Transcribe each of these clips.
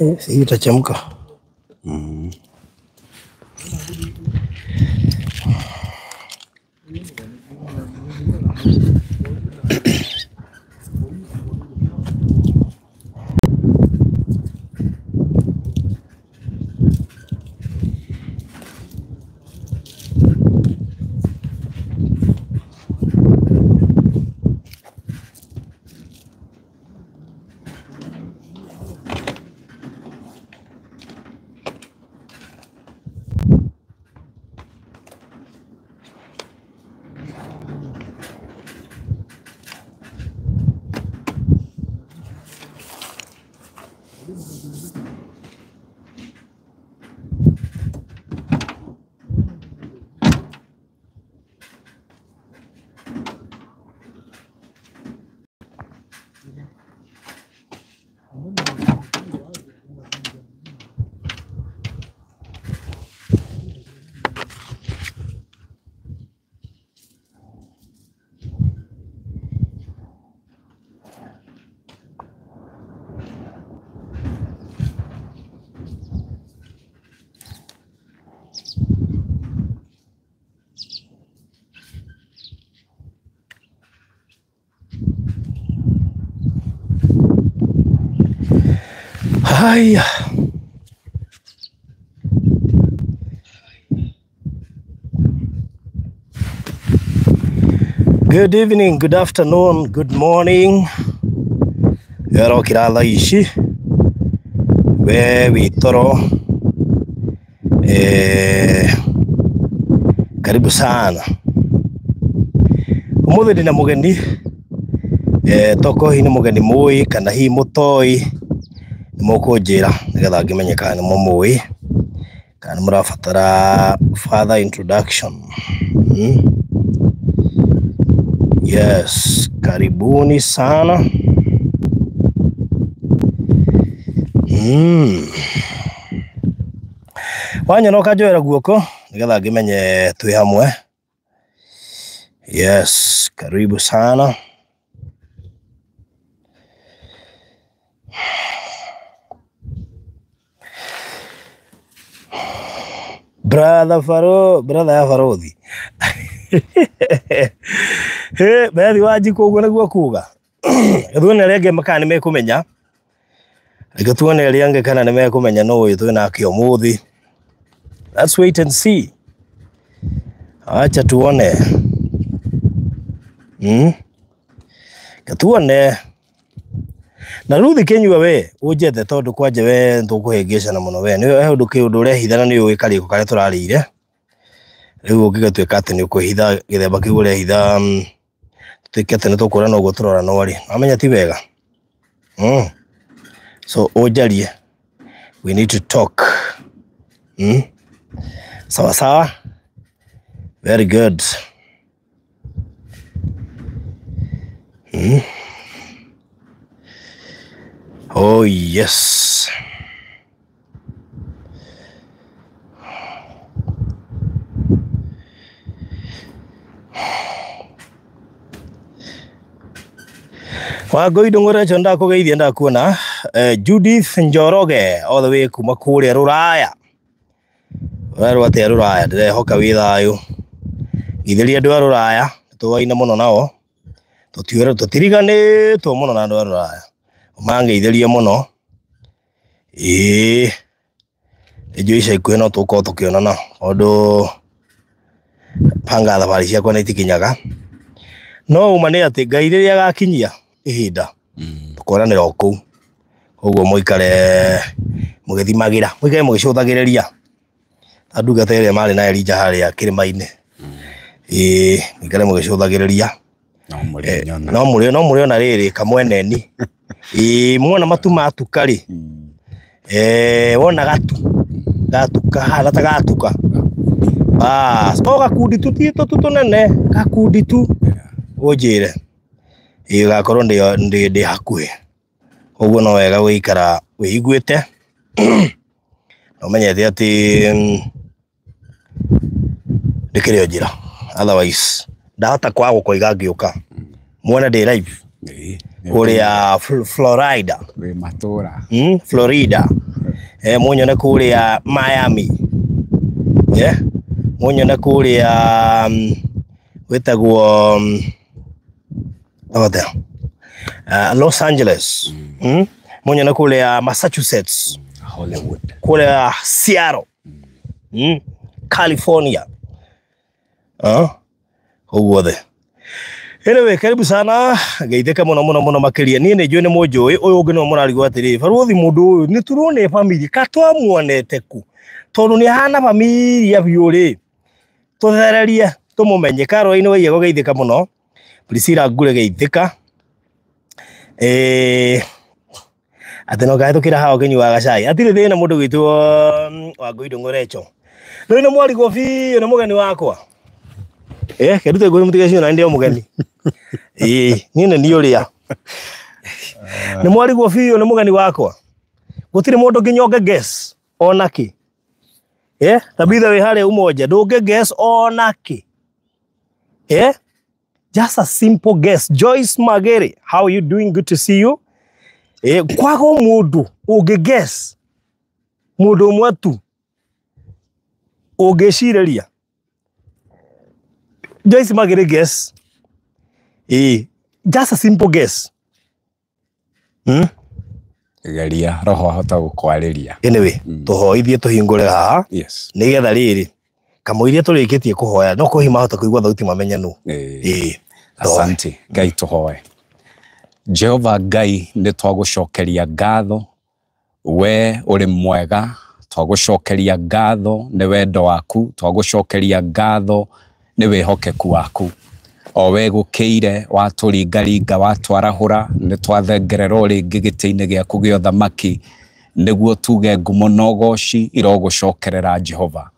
Si itachemka. Haya. Good evening, good afternoon, good morning. Yaro kirala ishi. We toro. Karibu sana. Umuthi ndina mugeni. Toko hii ni mugeni mui kana hii mutoi. Mukujira nigetha ngimenyeka ni mumui kana murafatara further introduction. Yes, karibuni sana. Wanya no kajoera guoko nigetha ngimenye twi hamwe. Yes, karibu sana. Brother ya Farodhi. Bethi waji koguo naguo kuga. Gatuone rege makani mekumenya. Gatuone riange kana ne mekumenya no uyu twina akio muthi. Let's wait and see. Acha tuone. Gatuone. Na ruthi kenyua we ujethe tondu kwanje we ntukuhingica na muno we ni we undu ki undu rehithana ni uwi kariko kare turarire riu ugigatweka ati ni ukuhitha githemba kiu rehitha tutikete ni tukura no uguo turora no ri amenya ti wega so ujarie we need to talk sawa sawa very good oh yes. Wagoi ndungore chonda kugeithia ndakuona Judith Njoroge all the way kuma kuria Ruraya. Wero ate Ruraya ndirehoka wi thayu. Ithiria andu a Ruraya tuwaina muno nao. Tutiwera tutirigane tu muno na andu a Ruraya. Mangeithĩrie muno ejo ica ikuhĩ no tũkorwo tũkĩonana ũndũ panga thabarĩ ciakwa nĩ itikinyaga no uma nĩ atĩ Ngai rĩrĩa agakinyia ihinda tũkoranĩra o kũu ũguo mũikare mũgĩthimagĩra mũikare mũgĩcũthagĩrĩria andungata ĩrĩa marĩ na Elijah harĩa kĩrĩma-inĩ mũikare mũgĩcũthagĩrĩria no mũrĩ ona rĩrĩ kamweneni muona matu matuka ri wona gatuka hana ta gatuka o gakundi tutito tutunene gakundi tu unjire gakorwo ndi hakuhi uguo no wega guikara wiguite no menyete ati ndikire njira otherwise ndahota kwago koiga ngiuka muona ndi live kuria Florida we matura Florida munyone kuria Miami munyone kuria wetagwo Los Angeles munyone kuria Massachusetts Hollywood kuria Seattle California uguothe. Anyway, karibu sana geitheka muno makiria ni njui ni munjui uyu ungi no murarigwo atiri baruthi mundu uyu ni turone family katwa muonete ku tondu ni hana family ya biuri tuthererie tumumenye Caroline wa yego geitheka muno Priscilla ngure geitheka ateno gaithukira hao kenywa gacai atire thina mundu gwitwo wa Ngui Ndung'u no ni mwarigwo bi na mugeni wakwa kerute ngui mutigacio na ndio mugeni nina ni uria ni mwarigwo biyo ni mugeni wakwa gutire mundu nginyoge guess onaki tabitha we hare umoja nduge guess onaki just a simple guess. Joyce Magere, how are you doing? Good to see you. Kwago mundu uge guess mundu mwatu uge shiraria Joyce Magere guess. Just a simple guess. Garia roho ahota gukwariria. Anyway, tuhoithie tuhingure haha. Yes. Nigetha riri kamuiria turikitie kuhoya no kuhima hota kuigwa thauti mamenya nu. Asante. Ngai tuhoe. Jehova Ngai ni twagucokeria ngatho we uri mwega twagucokeria ngatho ni wendo waku twagucokeria ngatho ni wihokeku waku o we gukiire waturingaringa watwarahura ni twathengerera ringi giti-ini giaku gio thamaki niguo tuge ngumo nogoci irogucokerera Jehova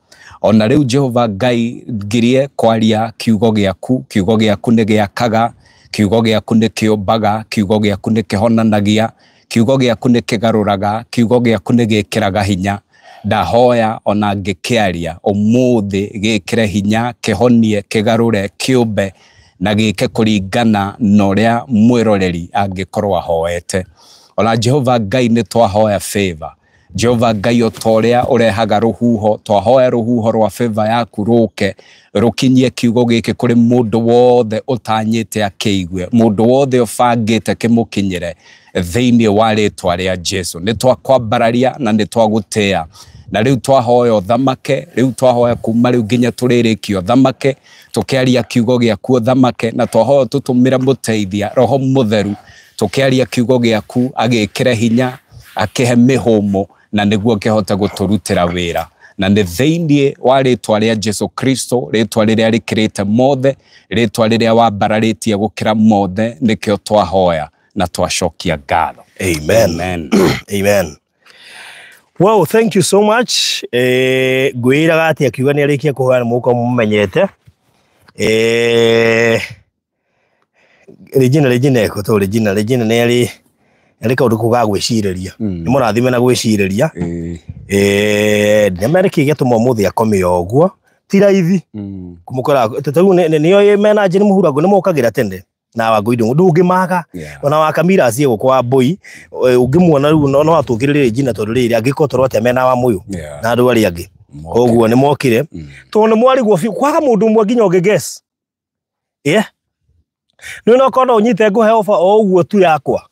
ona riu Jehova Ngai ngirie kwaria kiugo giaku ni giakaga kiugo giaku ni kiumbaga kiugo giaku ni kihonanagia kiugo giaku ni kigaruraga kiugo giaku ni gikiraga hinya ndahoya ona ngikiaria umuthi gikire hinya kihonie kigarure kiumbe na gike kuringana na uria mwiroreri angikorwa hoete ona Jehova Ngai ni twahoya favor Jehova Ngai otoria urehaga ruhuho twahoya ruhuho rwa favor yaku ruke rukinyie kiugo giki kuri mundu wothe utanyite akeigue mundu wothe ufangite kimukinyire thiini wa ritwa ria Jesu ni twakwambararia na ni twagutea na riu twahoya thamake riu twahoya kuma riu nginya turirikio thamake tukiaria kiugo giaku thamake na twahoya tutumira muteithia roho mutheru tukiaria kiugo giaku agikire hinya akihe mihumo na niguo kihota guturutira wira na ni thiini wa ritwa ria Jesu Kristo ritwa riria rikirite mothe ritwa riria wambararitie gukira mothe nikio twahoya na twacokia ngatho. Amen. Amen. Wow, thank you so much. Gwira gati akiuga ni arikia kuhoya muko mumenyete. Regina ko to Regina ni ari kaundu kuga gwiciriria. Ni murathime na gwiciriria. Ni meriki gituma muthi akomi oguo. Ti raithi. Kumukora tatagu niyo manager ni muhurago ni mokagira tende. Na wa Ngui Ndung'u ndungimaga ona wa Kamira acie gukwa Mbui ungimuona riu no atukirire Regina tondu riri angikotorwo temena wa muyu na andu ari angi koguo ni mokire tondu mwarigwo kwaga mundu mwe nginya guess no kono unyite nguhe offer o uguo tu yakwa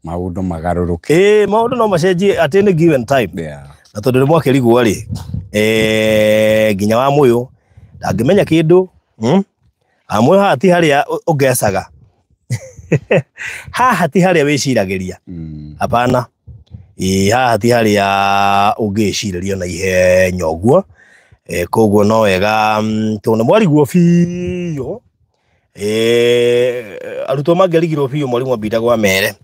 maundu magaruruke maundu no macenjie at any given time na tondu ni mwakirigwo ri nginya wa muyu ndangimenya kindu amwe hati haria ugesaga hati haria wiciragiria hapana hati haria ugiciriria na ihenya uguo koguo no wega tone mwarigwo biyo aruto magerigirwo biyo mwarimu mbindagwa mere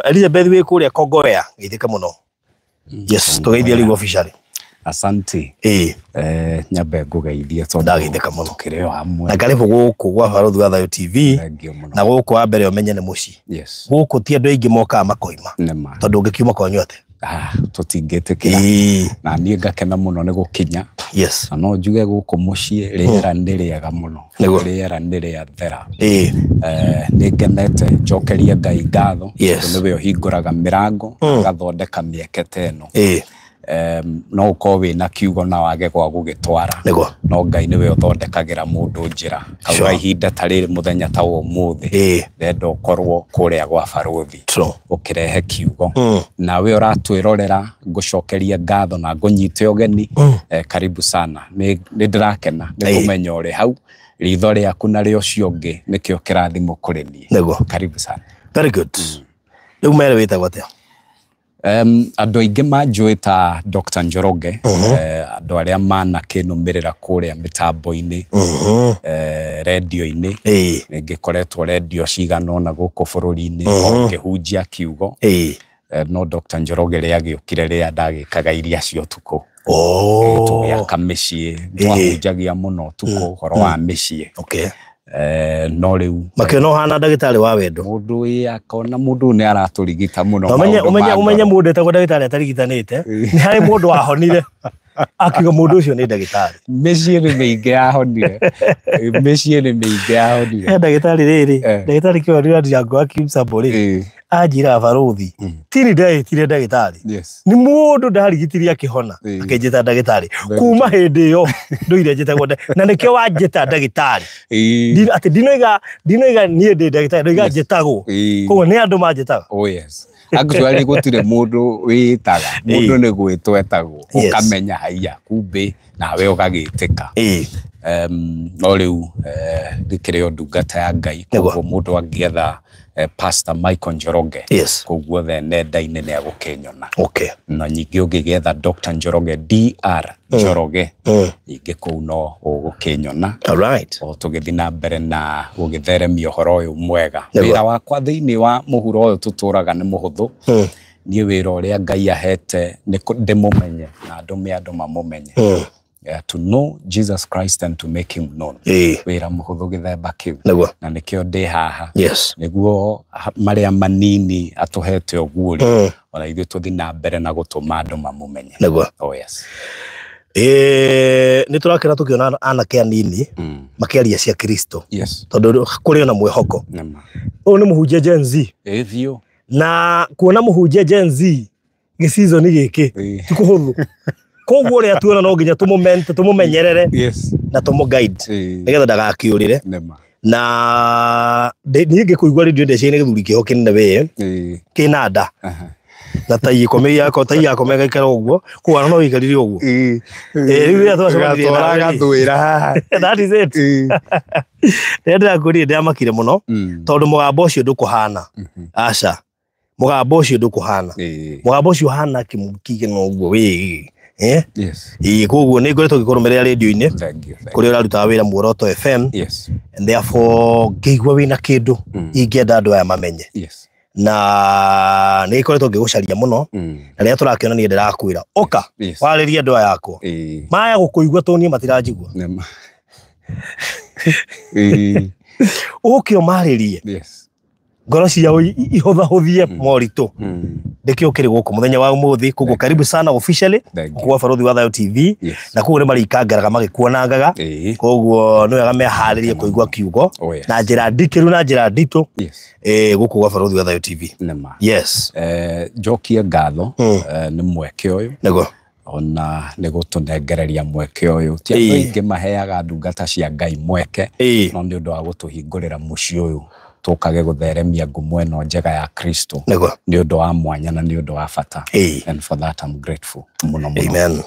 Elizabeth we kuria Kongowea githika muno yes tugeithia rigo officially. Asante. Nyabe ngugeithia tondu ndagithika muno kireo hamwe. Na karibu guku gwa Baruthi wa Thayo TV. Na guku wa mbere umenye ni muci. Yes. Guku ti andu aingi moka makoima. Tondu ngikiuma kwa nyote. tutingitikira na niĩ ngakena muno nĩ gukinya yes na no njuge guku muciĩ rĩera nĩ rĩega muno rĩera nĩ rĩa thera nĩ ngenete njokerie Ngai ngatho nĩwe ũhingũraga mĩrango agathondeka mĩeke teno no ukorwo wĩna kiugo na wage gwa gũgĩtwara no Ngai nĩwe ũthondekagĩra mũndũ njĩra kauga ihinda ta rĩrĩ mũthenya ta ũmũthĩ ndenda ũkorwo kũrĩa gwa barũthi ũkĩrehe kiugo nawe ũratwĩrorera ngũcokeria ngatho na ngũnyite ũgeni karibu sana nĩ ndĩrakena nĩ kũmenya ũrĩ hau ritho rĩaku na rĩo cio ũngĩ nĩkĩo kĩrathimo kũrĩ niĩ karibu sana very good rĩu mere wĩtagwo atĩa andũ aingĩ manjũĩ ta Dr. Njoroge andũ arĩa manakĩnũmĩrĩra kũrĩa mĩtambo-inĩ radio-inĩ ngĩkoretwo radio cigana ũna gũkũ bũrũri-inĩ ngĩhunjia kiugo no Dr. Njoroge rĩa gĩũkire rĩa ndagĩkaga iria cio tukũ tũgĩaka mĩciĩ twahunjagia mũno tukũ ũhoro wa mĩciĩ no rĩu makĩona hana ndagĩtarĩ wa wendo mũndũ akona mũndũ nĩ aratũrigita mũno umenye mũndũ etagwo ndagĩtarĩ atarigitanĩte nĩ harĩ mũndũ wahonire akiuga mũndũ ũcio nĩ ndagĩtarĩ mĩciĩ nĩ mĩingĩ yahonire mĩciĩ nĩ mĩingĩ yahonire ndagĩtarĩ rĩrĩ ndagĩtarĩ kĩo Ndirango Kimsambũrĩ anjira barũthi tini ndetire ndagĩtarĩ nĩ mũndũ ndarigitirie akĩhona akĩnjĩta ndagĩtarĩ kuma hĩndĩ ĩyo ndũire njĩtagwo na nĩkĩo wanjĩta ndagĩtarĩ atĩ ndinoiga niĩ ndĩ ndagĩtarĩ ndoiga njĩtagwo koguo nĩ andũ manjĩtaga actually gũtirĩ mũndũ wĩtaga mũndũ nĩ gwĩtwo etagwo ũkamenya haiya kumbe nawe ũgagĩtĩka no rĩu ndikĩrĩ ndungata ya Ngai koguo mũndũ angĩetha Pastor Michael Njoroge koguo nenda-inĩ nĩ agũkĩnyona na ningĩ ũngĩgetha Dr. Njoroge DR Njoroge ningĩ kũu no ũgũkĩnyona o tũgĩthiĩ na mbere na gũgĩtheremia ũhoro ũyũ mwega wĩra wakwa thĩinĩ wa mũhuro ũyũ tũtũraga nĩ mũhũthũ niĩ wĩra ũrĩa Ngai ahete nĩ ndĩmũmenye na ndũme andũ mamũmenye to know Jesus Christ and to make him known wĩra mũhũthũ gĩthemba kĩu na nĩkĩo ndĩ haha nĩguo marĩa manini atũhete ũguo ona ithuĩ tũthiĩ na mbere na gũtũma andũ mamũmenye nĩ tũrakĩra tũkĩona anake anini makĩaria cia Kristo tondũ kũrĩ ona mwĩhoko ũyũ nĩ mũhunjia Gen Z na kuona mũhunjia Gen Z gĩcizoni gĩkĩ ti kũhũthũ koguo rĩa tuona no nginya tũmũmenyerere na tũmũguide nĩgetha ndagakĩũrĩre na niĩ ngĩkũigua radio ndeciria gĩthuri kĩho kĩnene we kĩna nda na tai yakome gaikara ũguo koguo no wĩikarire ũguo rĩu rĩa tũragatwĩra haha that is it ndĩrakũria ndĩamakire mũno tondũ mũgambo ũcio ndũkũhana aca mũgambo ũcio ndũkũhana mũgambo ũcio hana kĩmũkigeno ũguo wĩ koguo nĩ ngoretwo ngĩkũrũmĩrĩra radio-inĩ kũrĩa ũrarutaga wĩra Muoroto FM and therefore ngĩigua wĩna kĩndũ ingĩenda andũ aya mamenye na nĩ ngoretwo ngĩgũcaria mũno na rĩrĩa tũrakĩona niĩ ndĩrakwĩra oka warĩria andũ aya akwa maya gũkũigua tondũ niĩ matiranjigua ũkĩo marĩrie ngoro ciao ihũthahũthie moritũ ndĩkĩo kĩrĩ gũkũ mũthenya wa ũmũthĩ koguo karibu sana officially kwa barũthi wa Thayo TV na koguo nĩ marikangaraga magĩkuonangaga koguo nĩ wega meharĩrie kũigua kiugo na njĩra ndikĩru na njĩra nditũ gũkũ kwa barũthi wa Thayo TV njokie ngatho nĩ mweke ũyũ ona nĩ gũtũnengereria mweke ũyũ ti andũ aingĩ maheaga ndungata cia Ngai mweke no nĩ ũndũ wa gũtũhingũrĩra mũciĩ ũyũ tũkage gũtheremia ngumo ĩno njega ya Kristo nĩ ũndũ wa mwanya na nĩ ũndũ wa bata and for that I'm grateful mũno mũno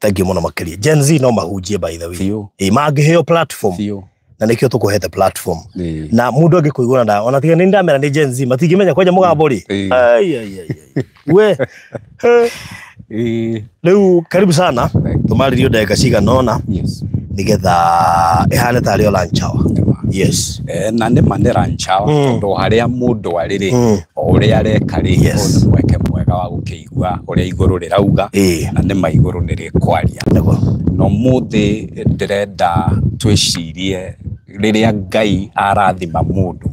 thank you mũno makĩria Gen Z no mahunjie by the way mangĩheo platform na nĩkĩo tũkũhete platform na mũndũ angĩkũigua na ona tiga nĩ ndamera nĩ Gen Z matingĩmenya kwaja mũgambo rĩ we rĩu karibu sana tũmarĩrio ndagĩka cigana ũna nĩgetha ĩhane tarĩ o lunch hour na nĩ manera nchawa tondũ harĩa mũndũ arĩ o ũrĩa areka rĩ nĩ mweke mwega wa gũkĩigua ũrĩa igũrũ rĩrauga na nĩ maigũrũ nĩ rĩkwaria no mũthĩ ndĩrenda twĩcirie rĩrĩa Ngai arathima mũndũ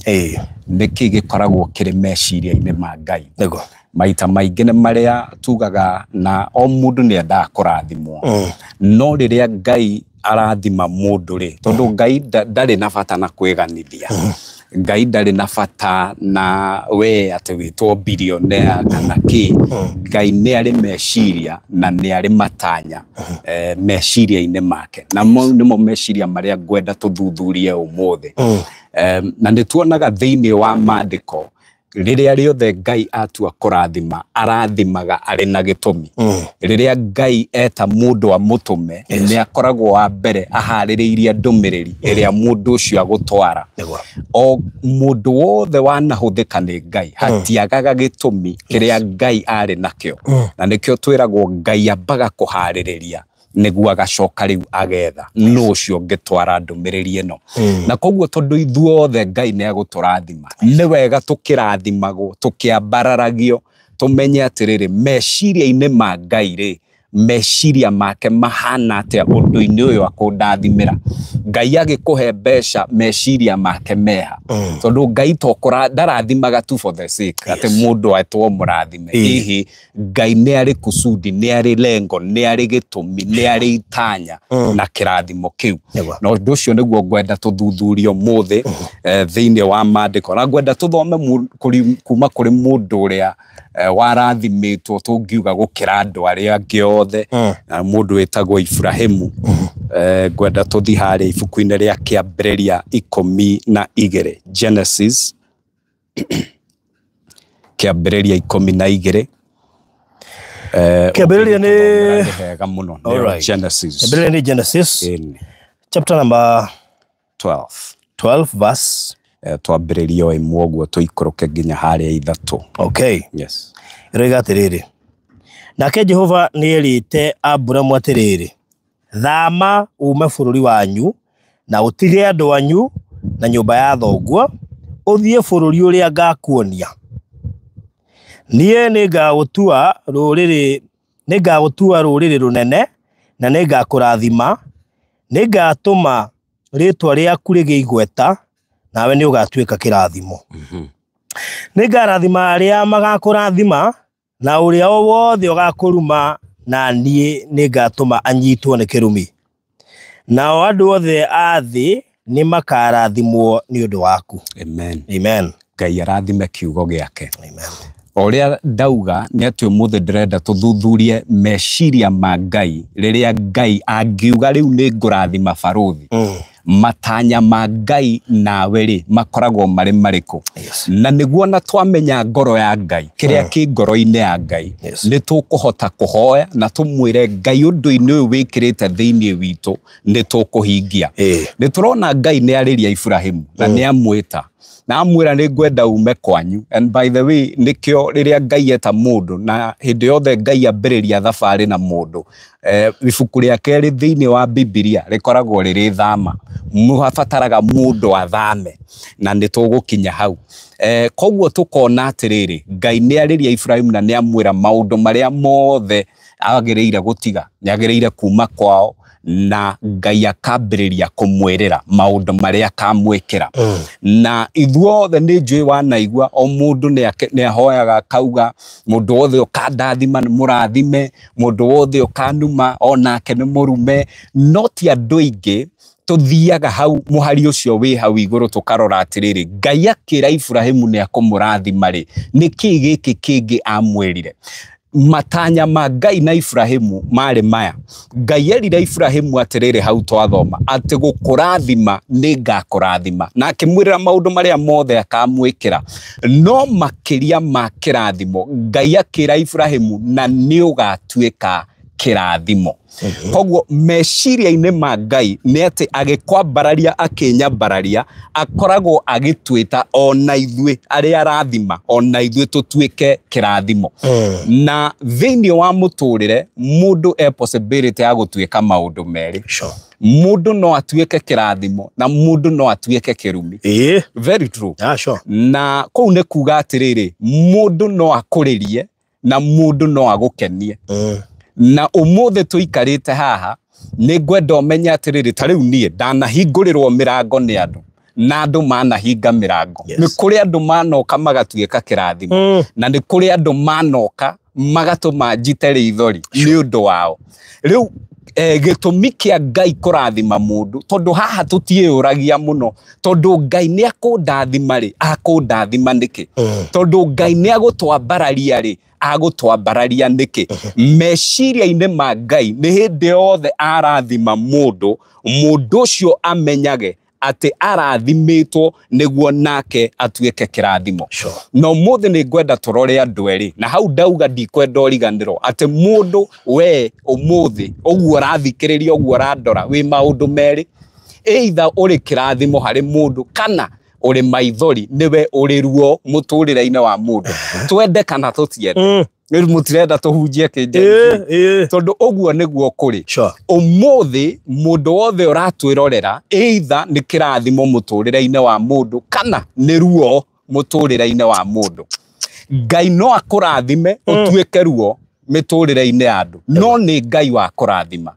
nĩkĩ gĩkoragwo kĩrĩ meciria-inĩ ma Ngai maita maingĩ nĩ marĩa tugaga na o mũndũ nĩ endaga kũrathimwo no rĩrĩa Ngai arathima mũndũ rĩ tondũ Ngai ndarĩ na bata na kwĩganithia Ngai ndarĩ na bata na we atĩ wĩtwo billionaire kana kĩ Ngai nĩ arĩ meciria na nĩ arĩ matanya meciria-inĩ make na nĩmo meciria marĩa ngwenda tũthuthurie ũmũthĩ na nĩ tuonaga thĩinĩ wa maandĩko rĩrĩa rĩothe Ngai atua kũrathima arathimaga arĩ na gĩtũmi rĩrĩa Ngai eta mũndũ amũtũme nĩ akoragwo wa mbere aharĩrĩirie ndũmĩrĩri ĩrĩa mũndũ ũcio agũtwara o mũndũ wothe wanahũthĩka nĩ Ngai hatiagaga gĩtũmi kĩrĩa Ngai arĩ nakĩo na nĩkĩo twĩragwo Ngai ambaga kũharĩrĩria nĩguo agacoka rĩu agetha no ũcio ũngĩtwara ndũmĩrĩri ĩno na koguo tondũ ithuothe Ngai nĩ agũtũrathima nĩ wega tũkĩrathimagwo tũkĩambararagio tũmenye atĩrĩrĩ meciria-inĩ ma Ngai rĩ meciria make mahana atĩa ũndũ-inĩ ũyũ akũndathimĩra Ngai agĩkũhe mbeca meciria make meha tondũ Ngai ndarathimaga tu for the sake atĩ mũndũ etwo mũrathime hihi Ngai nĩ arĩ kusudi nĩ arĩ lengo nĩ arĩ gĩtũmi nĩ arĩ itanya na kĩrathimo kĩu na ũndũ ũcio nĩguo ngwenda tũthuthurio mũthĩ thĩinĩ wa maandĩko na ngwenda tũthome kuma kũrĩ mũndũ ũrĩa warathimĩtwo tũngiuga gũkĩra andũ arĩa angĩ othe na mũndũ wĩtagwo Ibrahimu ngwenda tũthi harĩa ibuku-inĩ rĩa Kĩambĩrĩria 12 Genesis Kĩambĩrĩria 12 Kĩambĩrĩria nĩ hega mũno Genesis Kĩambĩrĩria nĩ Genesis chapter number 12 verse twambĩrĩria o ĩmwe ũguo tũikũrũke nginya harĩa 3 okay yes rĩga atĩrĩrĩ nake Jehova nĩ erĩte Aburamu atĩrĩrĩ thama ume bũrũri wanyu na ũtige andũ anyu na nyũmba ya thoguo ũthiĩ bũrũri ũrĩa ngakuonia niĩ nĩngagũtua rũrĩrĩ rũnene na nĩngakũrathima nĩngatũma rĩtwa rĩaku rĩgĩe igweta nawe nĩ ũgatuĩka kĩrathimo nĩngarathima arĩa magakũrathima na ũrĩa wothe ũgakũruma na niĩ nĩngatũma anyitwo nĩ kĩrumi nao andũ othe a thĩ nĩ makarathimwo nĩ ũndũ waku amen Ngai arathime kiugo gĩake amen Oria ndauga nĩ atĩ mũthĩ ndĩrenda tũthuthurie meciria ma Ngai rĩrĩa Ngai angiuga rĩu nĩ ngũrathima barũthi matanya ma Ngai nawe rĩ makoragwo marĩ marĩkũ na nĩguo na twamenya ngoro ya Ngai kĩrĩa kĩ ngoro-inĩ ya Ngai nĩ tũkũhota kũhoya na tũmwĩre Ngai ũndũ-inĩ ũyũ wĩkĩrĩte thĩinĩ witũ nĩ tũkũhingia nĩ tũrona Ngai nĩ arĩria Ibrahimu na nĩ amwĩta na amwĩra nĩ ngwenda ume kwanyu and by the way nĩkĩo rĩrĩa Ngai eta mũndũ na hĩndĩ yothe Ngai ambĩrĩria thabarĩ na mũndũ ibuku rĩa kerĩ thĩinĩ wa Biblia rĩkoragwo rĩrĩ thama mũbataraga mũndũ athame na nĩ tũgũkinya hau koguo tũkona atĩrĩrĩ Ngai nĩ arĩria Ibrahimu na nĩ amwĩra maũndũ marĩa mothe agĩrĩire gũtiga nĩ agĩrĩire kuma kwao na Ngai akambĩrĩria kũmwĩrĩra maũndũ marĩa akamwĩkĩra na ithuothe nĩ njũĩ wanaigua o mũndũ nĩ ahoyaga kauga mũndũ wothe ũkandathima nĩ mũrathime mũndũ wothe ũkanuma onake nĩ mũrume no ti andũ aingĩ tũthiaga hau mũhari ũcio wĩ hau igũrũ tũkarora atĩrĩrĩ Ngai akĩra Ibrahimu nĩ akũmũrathima rĩ nĩkĩ gĩkĩ kĩngĩ amwĩrire matanya ma Ngai na Ibrahimu marĩ maya Ngai erire Ibrahimu atĩrĩrĩ hau twathoma atĩ gũkũrathima nĩ ngakũrathima na akĩmwĩrĩra maũndũ marĩa mothe akamwĩkĩra no makĩria ma kĩrathimo Ngai akĩra Ibrahimu na nĩ ũgatuĩka kĩrathimo koguo meciria-inĩ ma Ngai nĩ atĩ agĩkwambararia akĩnyambararia akoragwo agĩtwĩta ona ithuĩ arĩa arathima ona ithuĩ tũtuĩke kĩrathimo na thĩinĩ wa mũtũrĩre mũndũ possibility ya gũtuĩka maũndũ merĩ mũndũ no atuĩke kĩrathimo na mũndũ no atuĩke kĩrumi very true na kũu nĩ kuga atĩrĩrĩ mũndũ no akũrĩrie na mũndũ no agũkenie na ũmũthĩ tũikarĩte haha nĩ ngwenda ũmenye atĩrĩrĩ ta rĩu niĩ ndanahingũrĩrwo mĩrango nĩ andũ na andu manahinga mirango. Yes. Ni kuri andu manoka magatuika kirathimo na ni kuri andu manoka magatuma njite ithori ni undu wao. Riu gitumi kia Ngai kurathima mundu tondu haha tutiuragia muno tondu Ngai ni akundathima ri akundathima niki tondu Ngai ni agutwambararia ri agutwambararia niki meciria-ine ma Ngai ni hindi yothe arathima mundu ucio amenyage ati arathimitwo niguo nake atuike kirathimo. No muthe ni ngwenda turore andu eri na hau ndauga ndikwenda uriganiro ati mundu we umuthe oguo rathikiriria oguo randora wi maundu meri either uri kirathimo hari mundu kana uri maithori niwe uri ruo muturire-ine wa mundu twende kana tutiende mutirenda tuhunjie kinje tondu oguo niguo kuri umuthi mundu wothe uratwirorera either ni kirathimo muturire-ine wa mundu kana ni ruo muturire-ine wa mundu. Ngai no akurathime utuike ruo miturire-ine andu no ni Ngai wa kurathima.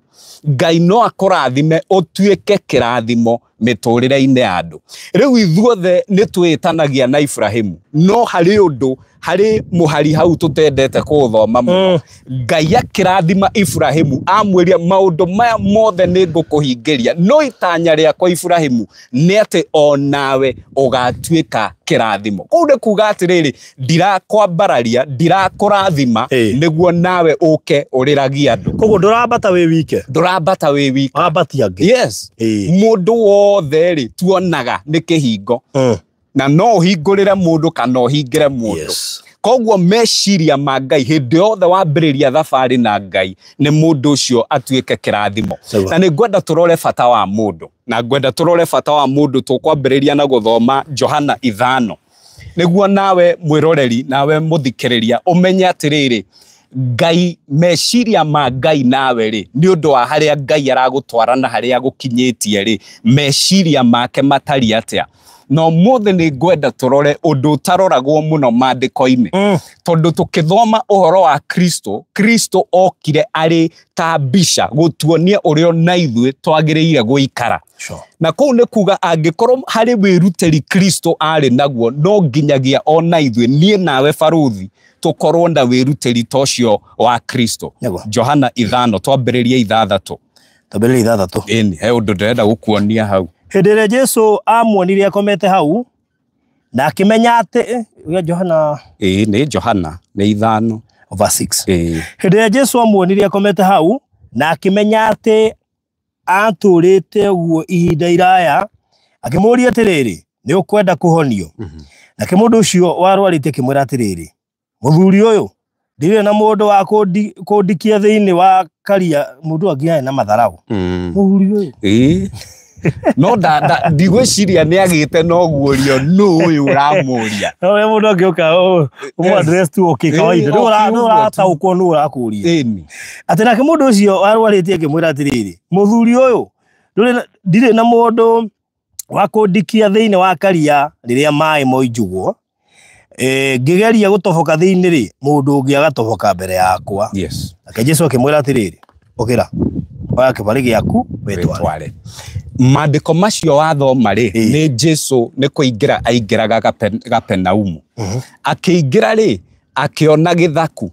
Ngai no akurathime utuike kirathimo miturire-ine andu. Riu ithuothe ni twitanagia na Ibrahimu no hari undu hari muhari hau tutendete kuthoma muno. Ngai akirathima Ibrahimu amwiria maundu maya mothe ni ngukuhingiria no itanya riakwa Ibrahimu ni ati onawe ugatuika kirathimo. Kude kuga atiriri ndirakwambararia ndirakurathima niguo nawe uke uriragia andu. Koguo ndurambata wi wike. Ndurambata wi wike. Ambati angi. Yes. Mundu wothe ri tuonaga ni kihingo. Na no uhingurire mundu kana uhingire mundu. Koguo meciria ma Ngai hindi yothe wambiriria thabari na Ngai ni mundu ucio atuike kirathimo. Na ni ngwenda turore bata wa mundu na ngwenda turore bata wa mundu tukwambiriria na guthoma Johana 5 niguo nawe mwiroreri nawe muthikiriria umenye atiriri Ngai meciria ma Ngai nawe ri ni undu wa haria Ngai aragutwara na haria agukinyitie ri meciria make matari atia. No mothe ni ngwenda turore undu utaroragwo muno mandiko-ine tondu tukithoma uhoro wa Kristo okire ari ta bisha gutuonia urio na ithue twagiriire guikara. Na kou ni kuga angikorwo hari wiruteri Kristo ari naguo no nginyagia ona ithue nie nawe baruthi tukorwo na wiruteri tocio wa Kristo. Johana 5 twambiririe 6. Twambiririe 6. He undu ndĩrenda gukuonia hau. Hĩndĩ ĩrĩa Jesu amuonire akomete hau na akimenya atĩ Johana ni Johana ni 5:6. Hĩndĩ ĩrĩa Jesu amuonire akomete hau na akimenya atĩ atũrĩte ũguo ihinda iraya akĩmũria atĩrĩrĩ nĩ ũkwenda kũhonio. Nake mũndũ ũcio warwarĩte akĩmwĩra atĩrĩrĩ mũthuri ũyũ ndirĩ na mũndũ wa kũndikia thĩinĩ wa karia mũndũ angĩae na matharau. Mũthuri ũyũ no ndigwiciria ni agite no guorio no uyu uramuria no mundu angioka umu address tu okay kawaida no urataukwo no urakuria ati nake mundu ucio arwarite akimwira atiriri muthuri uyu ndire na mundu wa kundikia thiini wa karia riria mai moijugwo ngigeria gutoboka thiini ri mundu ungi agatoboka mbere yakwa. Nake Jesu akimwira atiriri ukira oya kibari giaku wetware. Mandiko macio wathoma ri ni Jesu ni kuingira aingiraga Kapernaumu. Akiingira ri akiona githaku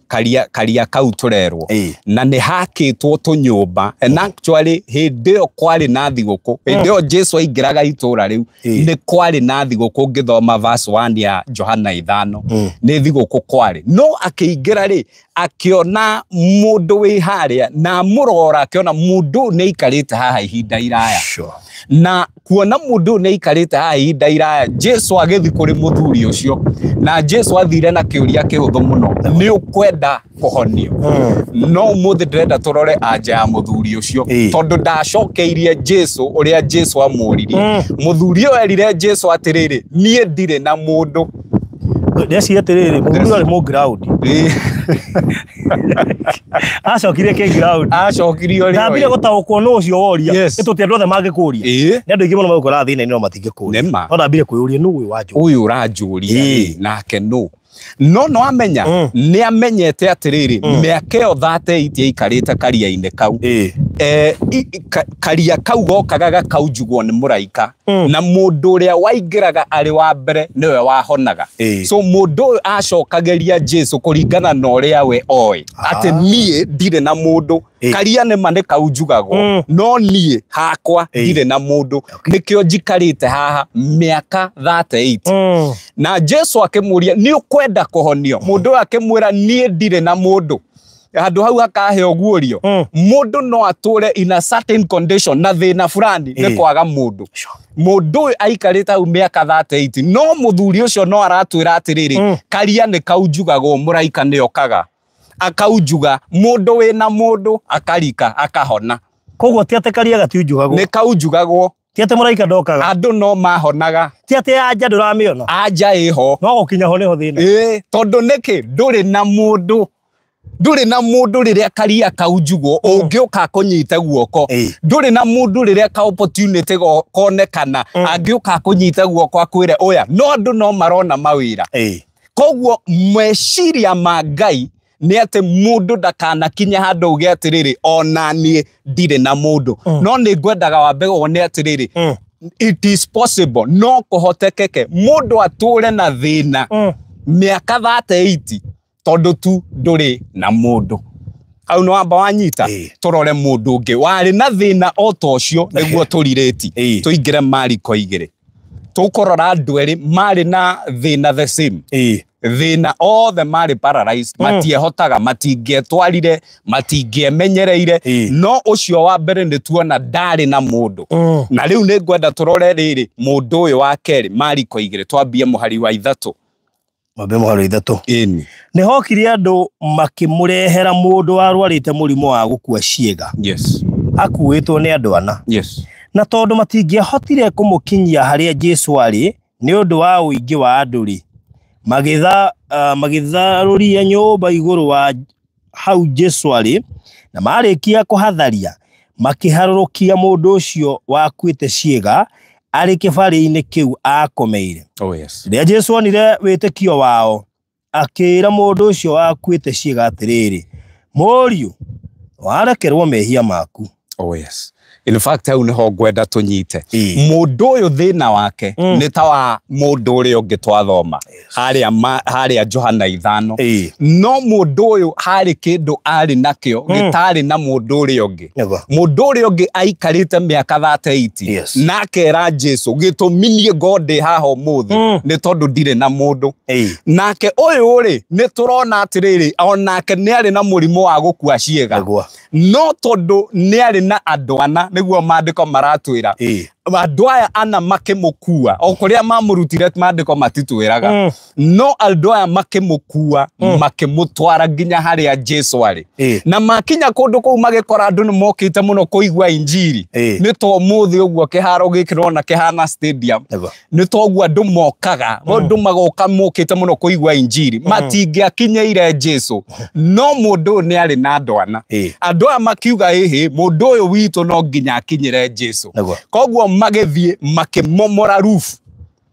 karia kau turerwo na ni hakitwo tunyumba and actually hindi yo kwari na thiguku hindi yo Jesu aingiraga itura riu ni kwari na thiguku ngithoma verse 1 ya Johana 5 ni thiguku kwari no akiingira ri akiona mundu wi haria na murora akiona mundu ni ikarite haha ihinda iraya na kuona mundu ni ikarite haha ihinda iraya Jesu agithi kuri muthuri ucio na Jesu athire na kiuria kihuthu muno ni ukwenda kuhonio. No muthe ndĩrenda turore anja ya muthuri ucio tondu ndacokeirie Jesu uria Jesu amuririe. Muthuri uyu erire Jesu atiriri nie ndire na mundu ndeci atiriri muthuri ari mu ground acokire ke ground acokirie ori ndambire gutaukwo no ucio woria ituti andu othe mangikuria ni andu ingi muno magukora thina no matingikuria no ndambire kwiyuria nu uyu wanju uyu uranjuria nake no amenya ni amenyete atiriri miaka yo 38 ikarite karia-ine kau karia kau gokaga gakaujugwo nĩ mũraika na mũndũ ũrĩa waingĩraga arĩ wa mbere nĩwe wahonaga. So mũndũ ũyũ acokageria Jesu kũringana na ũrĩa we oĩ atĩ niĩ ndirĩ na mũndũ. Karia nĩma nĩ kaujugagwo no niĩ hakwa ndirĩ na mũndũ, nĩkĩo njikarĩte haha mĩaka 38. Na Jesu akĩmũria nĩ ũkwenda kũhonio? Mũndũ ũyũ akĩmwĩra niĩ ndirĩ na mũndũ. Handũ hau hakahe ũguũrio, mũndũ no atũre in a certain condition na thĩna fulani nĩ kwaga mũndũ. Mũndũ ũyũ aikarĩte hau mĩaka 38 no mũthuri ũcio no aratwĩra atĩrĩrĩ karia nĩ kaujugagwo mũraika nĩ okaga akaujuga mũndũ wĩna mũndũ akarika akahona. Koguo ti atĩ karia gatiujugagwo, nĩ kaujugagwo. Ti atĩ mũraika ndokaga, andũ no mahonaga. Ti atĩ anja ndũramĩona, anja ĩho no gũkinya ho nĩho thĩna. Tondũ nĩkĩ ndũrĩ na mũndũ. Ndũrĩ na mũndũ rĩrĩa karia kaujugwo ũngĩũka kũnyita guoko. Ndũrĩ na mũndũ rĩrĩa ka opportunity konekana angĩũka kũnyita guoko akwĩre oya. No andũ no marona mawĩra. Koguo meciria ma Ngai nĩ atĩ mũndũ ndakanakinya handũ uge atĩrĩrĩ ona niĩ ndirĩ na mũndũ. No nĩ ngwendaga wambe wone atĩrĩrĩ it is possible, no kũhotekeke mũndũ atũre na thĩna mĩaka 38 tondũ tu ndũrĩ na mũndũ. Hau nĩ wamba wanyita. Tũrore mũndũ ũngĩ warĩ na thĩna o ta ũcio nĩguo tũrirĩti. Tũingĩre Mariko 2. Tũkũrora andũ erĩ marĩ na thĩna the same. Thĩna othe marĩ paralyzed, matiehotaga, matingĩetwarire, matingĩemenyereire. No ũcio wa mbere nĩ tuona ndarĩ na mũndũ. Na rĩu nĩ ngwenda tũrore rĩrĩ mũndũ ũyũ wa kerĩ Mariko 2 twambie mũhari wa 3. Mwambe mũhari 3. Nĩ hokire andũ makĩmũrehera mũndũ warwarĩte mũrimũ wa gũkua ciĩga. Akuĩtwo nĩ andũ ana. Na tondũ matingĩahotire kũmũkinyia harĩa Jesu arĩ nĩ ũndũ wa ũingĩ wa andũ rĩ, magĩtharũria nyũmba igũrũ wa hau Jesu arĩ, na marĩkia kũhatharia makĩharũrũkia mũndũ ũcio wakuĩte ciĩga arĩ kĩbarĩ-inĩ kĩu akomeire. Rĩrĩa Jesu onire wĩtĩkio wao akĩĩra mũndũ ũcio wakuĩte ciĩga atĩrĩrĩ, mũriũ warekerwo mehia maku. In fact hau nĩho ngwenda tũnyite. Mũndũ ũyũ thĩna wake nĩ ta wa mũndũ ũrĩa ũngĩ twathoma harĩa Johana 5. No mũndũ ũyũ harĩ kĩndũ arĩ nakĩo gĩtarĩ na mũndũ ũrĩa ũngĩ. Mũndũ ũrĩa ũngĩ aikarĩte mĩaka 38 na akera Jesu gĩtũmi niĩ ngondĩ haha ũmũthĩ nĩ tondũ ndirĩ na mũndũ. Nake ũyũ rĩ nĩ tũrona atĩrĩrĩ onake nĩ arĩ na mũrimũ wa gũkua ciĩga. No tondũ nĩ arĩ na andũ ana nĩguo maandĩko maratwĩra andũ aya ana makĩmũkua o kũrĩa mamũrutire maandĩko matitwĩraga. No andũ aya makĩmũkua makĩmũtwara nginya harĩa Jesu arĩ. Na makinya kũndũ kũu magĩkora andũ nĩ mokĩte mũno kũigua injiri. Nĩ to mũthĩ ũguo kĩharo gĩkĩrona kĩhana stadium. Nĩ to ũguo andũ mokaga, andũ magoka mokĩte mũno kũigua injiri. Matingĩakinyĩire Jesu. No mũndũ ũyũ nĩ arĩ na andũ ana. Andũ aya makiuga mũndũ ũyũ witũ no nginya akinyĩre Jesu. Koguo magĩthiĩ makĩmomora roof,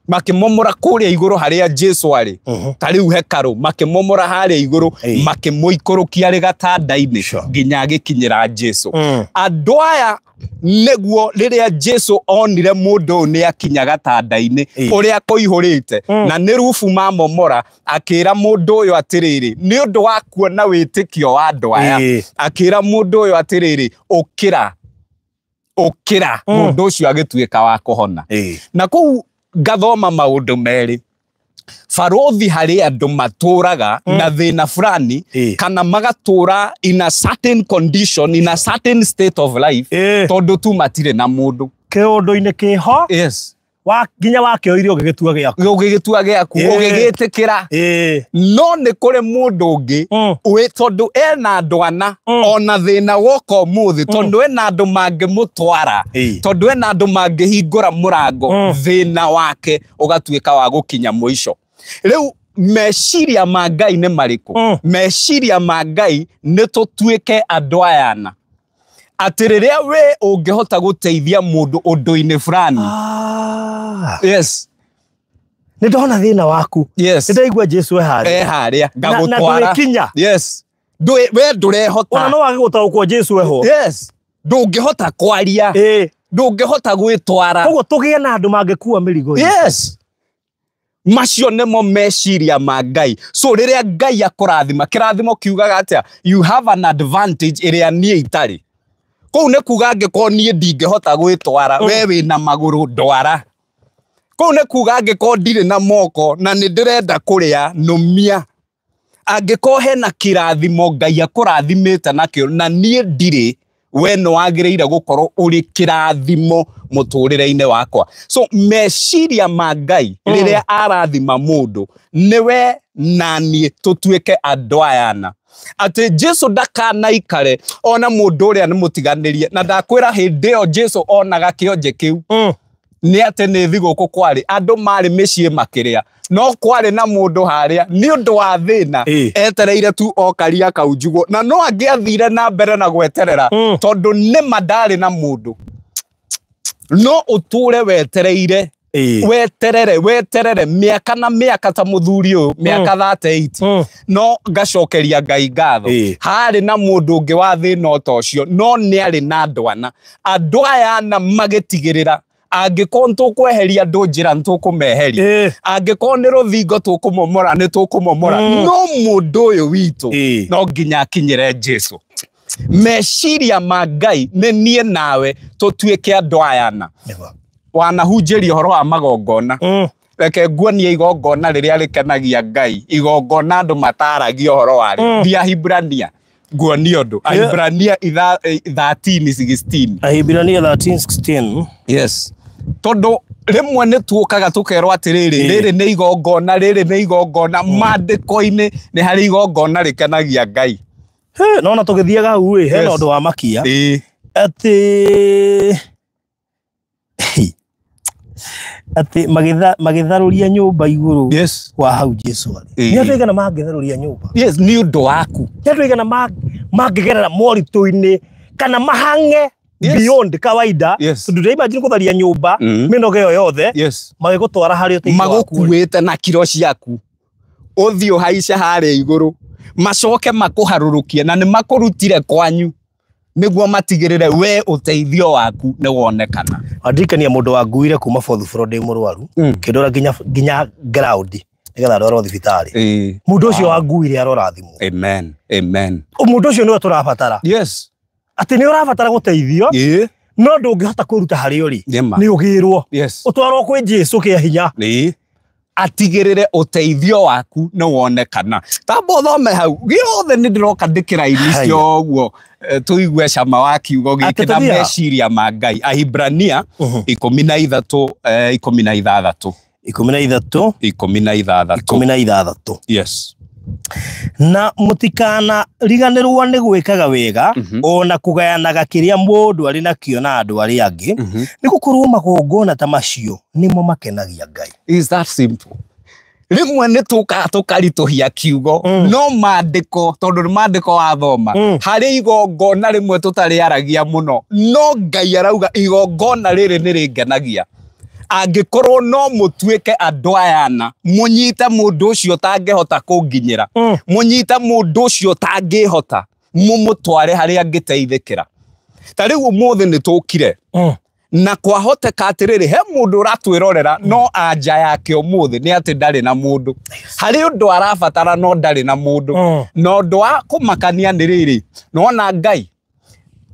makĩmomora kũrĩa igũrũ harĩa Jesu arĩ. Ta rĩu hekarũ makĩmomora harĩa igũrũ makĩmũikũrũkia arĩ gatanda-inĩ nginya agĩkinyĩra Jesu. Andũ aya nĩguo rĩrĩa Jesu onire mũndũ ũyũ nĩ akinya gatanda-inĩ ũrĩa kũihũrĩte na nĩ rufu mamomora, akĩra mũndũ ũyũ atĩrĩrĩ nĩ ũndũ wa kuona wĩtĩkio wa andũ aya, akĩra mũndũ ũyũ atĩrĩrĩ ũkĩra mũndũ ũcio agĩtuĩka wa kũhona. Na kũu ngathoma maũndũ merĩ. Barothi harĩ andũ matũraga na thĩna fulani kana magatũra in a certain condition, in a certain state of life tondũ tu matirĩ na mũndũ. Kĩũndũ-inĩ kĩho nginya wakĩoire ũgĩgĩtua gĩaku ũgĩgĩtĩkĩra. No nĩ kũrĩ mũndũ ũngĩ tondũ ena andũ ana ona thĩna woka ũmũthĩ tondũ ena andũ mangĩmũtwara, tondũ ena andũ mangĩhingũra mũrango, thĩna wake ũgatuĩka wa gũkinya mũico. Rĩu meciria ma Ngai nĩ marĩkũ? Meciria ma Ngai nĩ tũtuĩke andũ aya ana. Atĩ rĩrĩa we ũngĩhota gũteithia mũndũ ũndũ-inĩ fulani. Nĩ ndona thĩna waku. Nĩ ndaigua Jesu harĩa ngagũtwara. We ndũrehota. Ona no wage gũtaũkwo Jesu eho. ndungihota kwaria ndungihota gwitwara koguo tugie na andu mangekuwa mirigo yes macio nemo meciria ma Ngai so riria Ngai akurathima kirathimo kiugaga atia you have an advantage iria nie itari kou ne kuga angiko nie ndingihota gwitwara we wina maguru ndwara kou ne kuga angiko ndire na moko na ni ndirenda kuria numia angiko hena kirathimo Ngai akurathimite nakio na nie ndire we no wagireire gukorwo uri kirathimo muturire-ine wakwa so meciria ma Ngai riria arathima mundu niwe nanie tutuike andu ayana ati Jesu ndakanaikare ona mundu uria ni mutiganirie na ndakwira hindi yo Jesu onaga kionje kiu ni ati ni thiguku kwari andu mari micii makiria no kwari na mundu haria ni undu wa thina etereire tu okaria kaunjugo na no angiathire na mbere na gweterera tondu ni mandari na mundu no uture wetereire weterere miaka na miaka ta muthuri uyu miaka 38 no ngacokeria Ngai ngatho hari na mundu ungi wa thina utocio no ni ari na ndwana andu aya na magitigirira angiko ntukweheria andu njira ntukumeheria angiko ni ruthingo tukumomora ni tukumomora no mundu uyu witu no nginya akinyire Jesu meciria ma Ngai ni nie nawe tutuike andu ayana wanahunjiria horo wa magongona reke nguonie igongona riria rikenagia Ngai igongona andu mataragia horo wari thia Hibrania nguonie undu Hibrania 13:16 Hibrania 13:16 yes tondu rimwe ni tukaga tukerwo atiriri riri ni igongona mandiko-ini ni hari igongona rikenagia Ngai nona tugithiaga hau he undu wa makia ati magitharuria nyumba iguru wa hau Jesu ari ni atwigana magitharuria nyumba ni undu waku ni atwigana magigerera moritu-ini kana mahange beyond kawaida tundu imagine kutharia nyumba minoge yo yothe magigutwara hari uteithio magukuite na kiro ciaku uthio haica hari iguru macoke makuharurukie na ni makurutire kwanyu niguo matigirire we uteithio waku ni wonekana andikania mundu wanguire kuma forth Friday murwaru kindora ginya ground nigetha ndwaro thibitari mundu ucio wanguire arorathimwo amen mundu ucio niwe turabatara ati ni urabatara guteithio no ndungihota kuruta hari uri ni ugirwo utwarwo kwi Jesu kia hinya atigirire uteithio waku ni wonekana tambo thome hau giothe ni ndiroka ndikira inicio guo tuigue cama wa kiugo giki na meciria ma Ngai Ahibrania 13:16 yes na mutikana riganirwo ni gwikaga wega ona kugayanaga kiria mundu ari nakio na andu ari angi ni gukorwo magongona ta macio nimo makenagia Ngai is that simple rimwe ni tukarituhia kiugo no mandiko tondu mandiko wathoma hari igongona rimwe tutariaragia muno no Ngai arauga igongona riri ni ringenagia angikorwo no mutuike andu ayana munyite mundu ucio tangihota kunginyira munyite mundu ucio tangihota mumutware hari angiteithikira tariu umuthi ni tukire na kwahoteka atiriri he mundu uratwirorera no anja yake umuthi ni ati ndari na mundu hari undu arabatara no ndari na mundu no ndu wa kumakania ni riri nona Ngai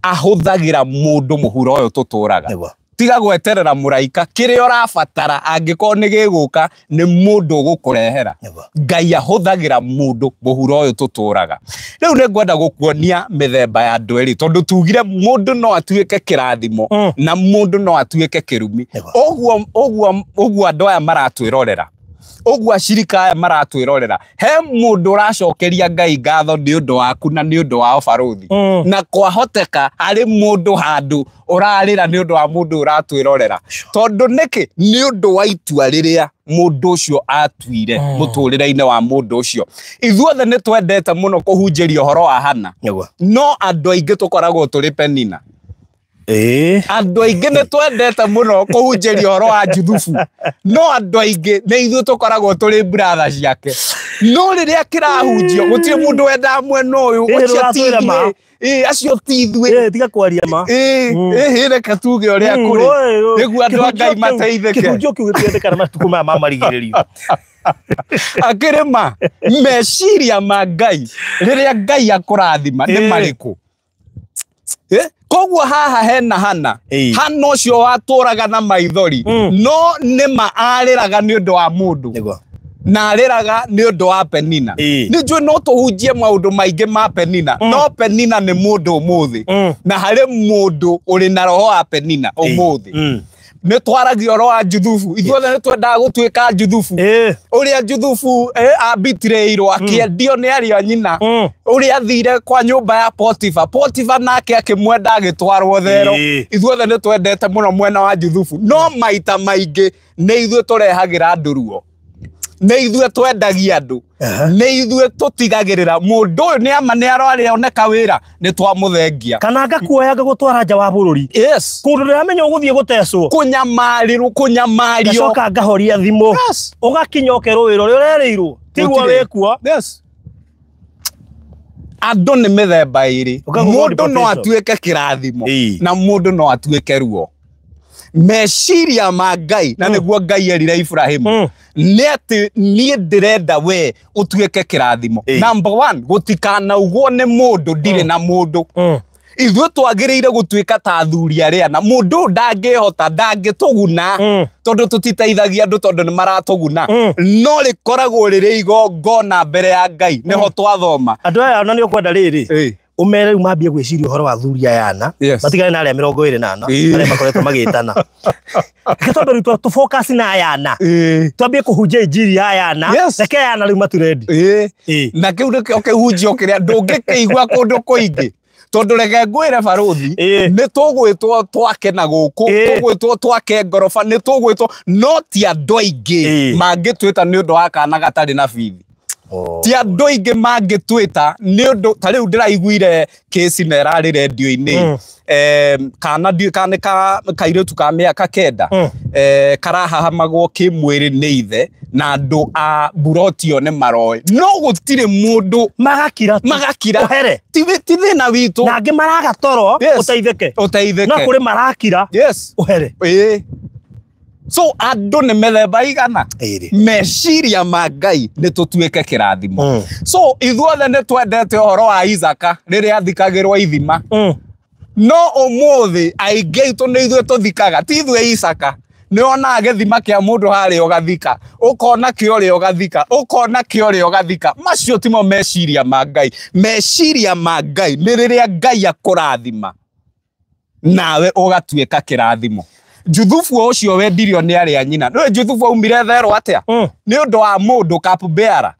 ahuthagira mundu muhuro uyu tuturaga tiga gweterera muraika kiria urabatara angiko ni giguka ni mundu gukurehera Ngai ahuthagira mundu muhuro uyu tuturaga riu ni ngwenda gukuonia mithemba ya andu eri tondu tugire mundu no atuike kirathimo na mundu no atuike kirumi oguo andu aya maratwirorera oguo acirika aya maratwirorera he mundu uracokeria Ngai ngatho ni undu waku na ni undu wa obaruthi na kwahoteka ari mundu handu urarira ni undu wa mundu uratwirorera tondu niki ni undu wa itua riria mundu ucio atuire muturire-ine wa mundu ucio ithuothe ni twendete muno kuhunjiria horo wa Hana no andu aingi tukoragwo turi Penina andu aingi ni twendete muno kuhunjiria horo wa Juthufu no andu aingi ni ithu tukoragwo turi brother ciake no riria kirahunjio gutire mundu wenda mwena uyu ucio acio tithwe tiga kwaria ma reka tuge uria kuri niguo andu a Ngai mateithike kihunjio kiu gitiendekana matuko maya ma marigiririo akirima meciria ma Ngai riria Ngai akurathima ni mariku koguo haha hena hana ucio waturaga na maithori no nima ariraga ni undu wa mundu na ariraga ni undu wa Penina ni njui no tuhunjie maundu maingi ma Penina no Penina ni mundu umuthi na hari mundu uri na roho wa Penina umuthi ni twaragio roho wa Juthufu ithuothe ni twendaga gutuika Juthufu uria Juthufu ambitireirwo akiendio ni ari o nyina uria athire kwa nyumba ya Potifa nake akimwenda agitwarwo thero ithuothe ni twendete muno mwena wa Juthufu no maita maingi ni ithue turehagira nduruo ni ithue twendagia andu ni ithue tutigagirira mundu ni ama ni ararioneka wira ni twamuthengia kana ngakuoya ngagutwara nja wa bururi kundu ndiramenya uguthie gutecwo kunyamario coka ngahoria thimo ugakinyokerwo wira uri urereirwo tigwo wikuo andu ni mithemba iri mundu no atuike kirathimo na mundu no atuike ruo meciria ma Ngai na niguo Ngai erire Ibrahim ni ati nie ndirenda we utuike kirathimo number 1 gutikanaugwo ni mundu ndire na mundu ithuĩ twagĩrĩire gũtuĩka ta athuri arĩa na mũndũ ndangĩhota ndangĩtũguna tondũ tũtiteithagia andũ tondũ nĩ maratũguna no rĩkoragwo rĩrĩ igongona mbere ya Ngai nĩho twathoma andũ aya ona nĩ ũkwenda rĩrĩ umere umambie gwĩciria ũhoro wa athuri aya matigane na arĩa 24 arĩa makoretwo magĩtana tondũ rĩu tu focus na ayana twambie kũhunjia injiri ya ayana reke ayana rĩu maturendi na kĩu nĩkĩo kĩhunjio kĩrĩa ndũngĩkĩigua kũndũ kũingĩ tondu rege ngwire baruthi ni tugwitwo twake na guku tugwitwo twake ngorofa ni tugwitwo no ti andu aingi mangitwita ni undu wa kana gatari na bithi ti andu aingi mangitwita ni undu ta riu ndiraiguire case na rari radio-ini kana kairetu ka miaka 9 karahahamagwo kimwiri ni ithe na andu a burotio ne maroi no gutire mundu magakira ohere ti thina witu na angi maraga toro uteitheke no kuri marakira ohere so andu ne methemba igana meciria ma Ngai ni tutuike kirathimo so ithuothe ni twendete uhoro wa Isaka riria athikagirwo ithima no umuthi aingeitu ni ithue tuthikaga ti ithue Isaka ni ona agethima kia mundu hari ugathika ukona kiori ugathika ukona kiori ugathika macio timo meciria ma Ngai ni riria Ngai akurathima nawe ugatuika kirathimo Juthufu ucio wendirio ni ari anyina no Juthufu umire thero atia ni undu wa mundu kapbeara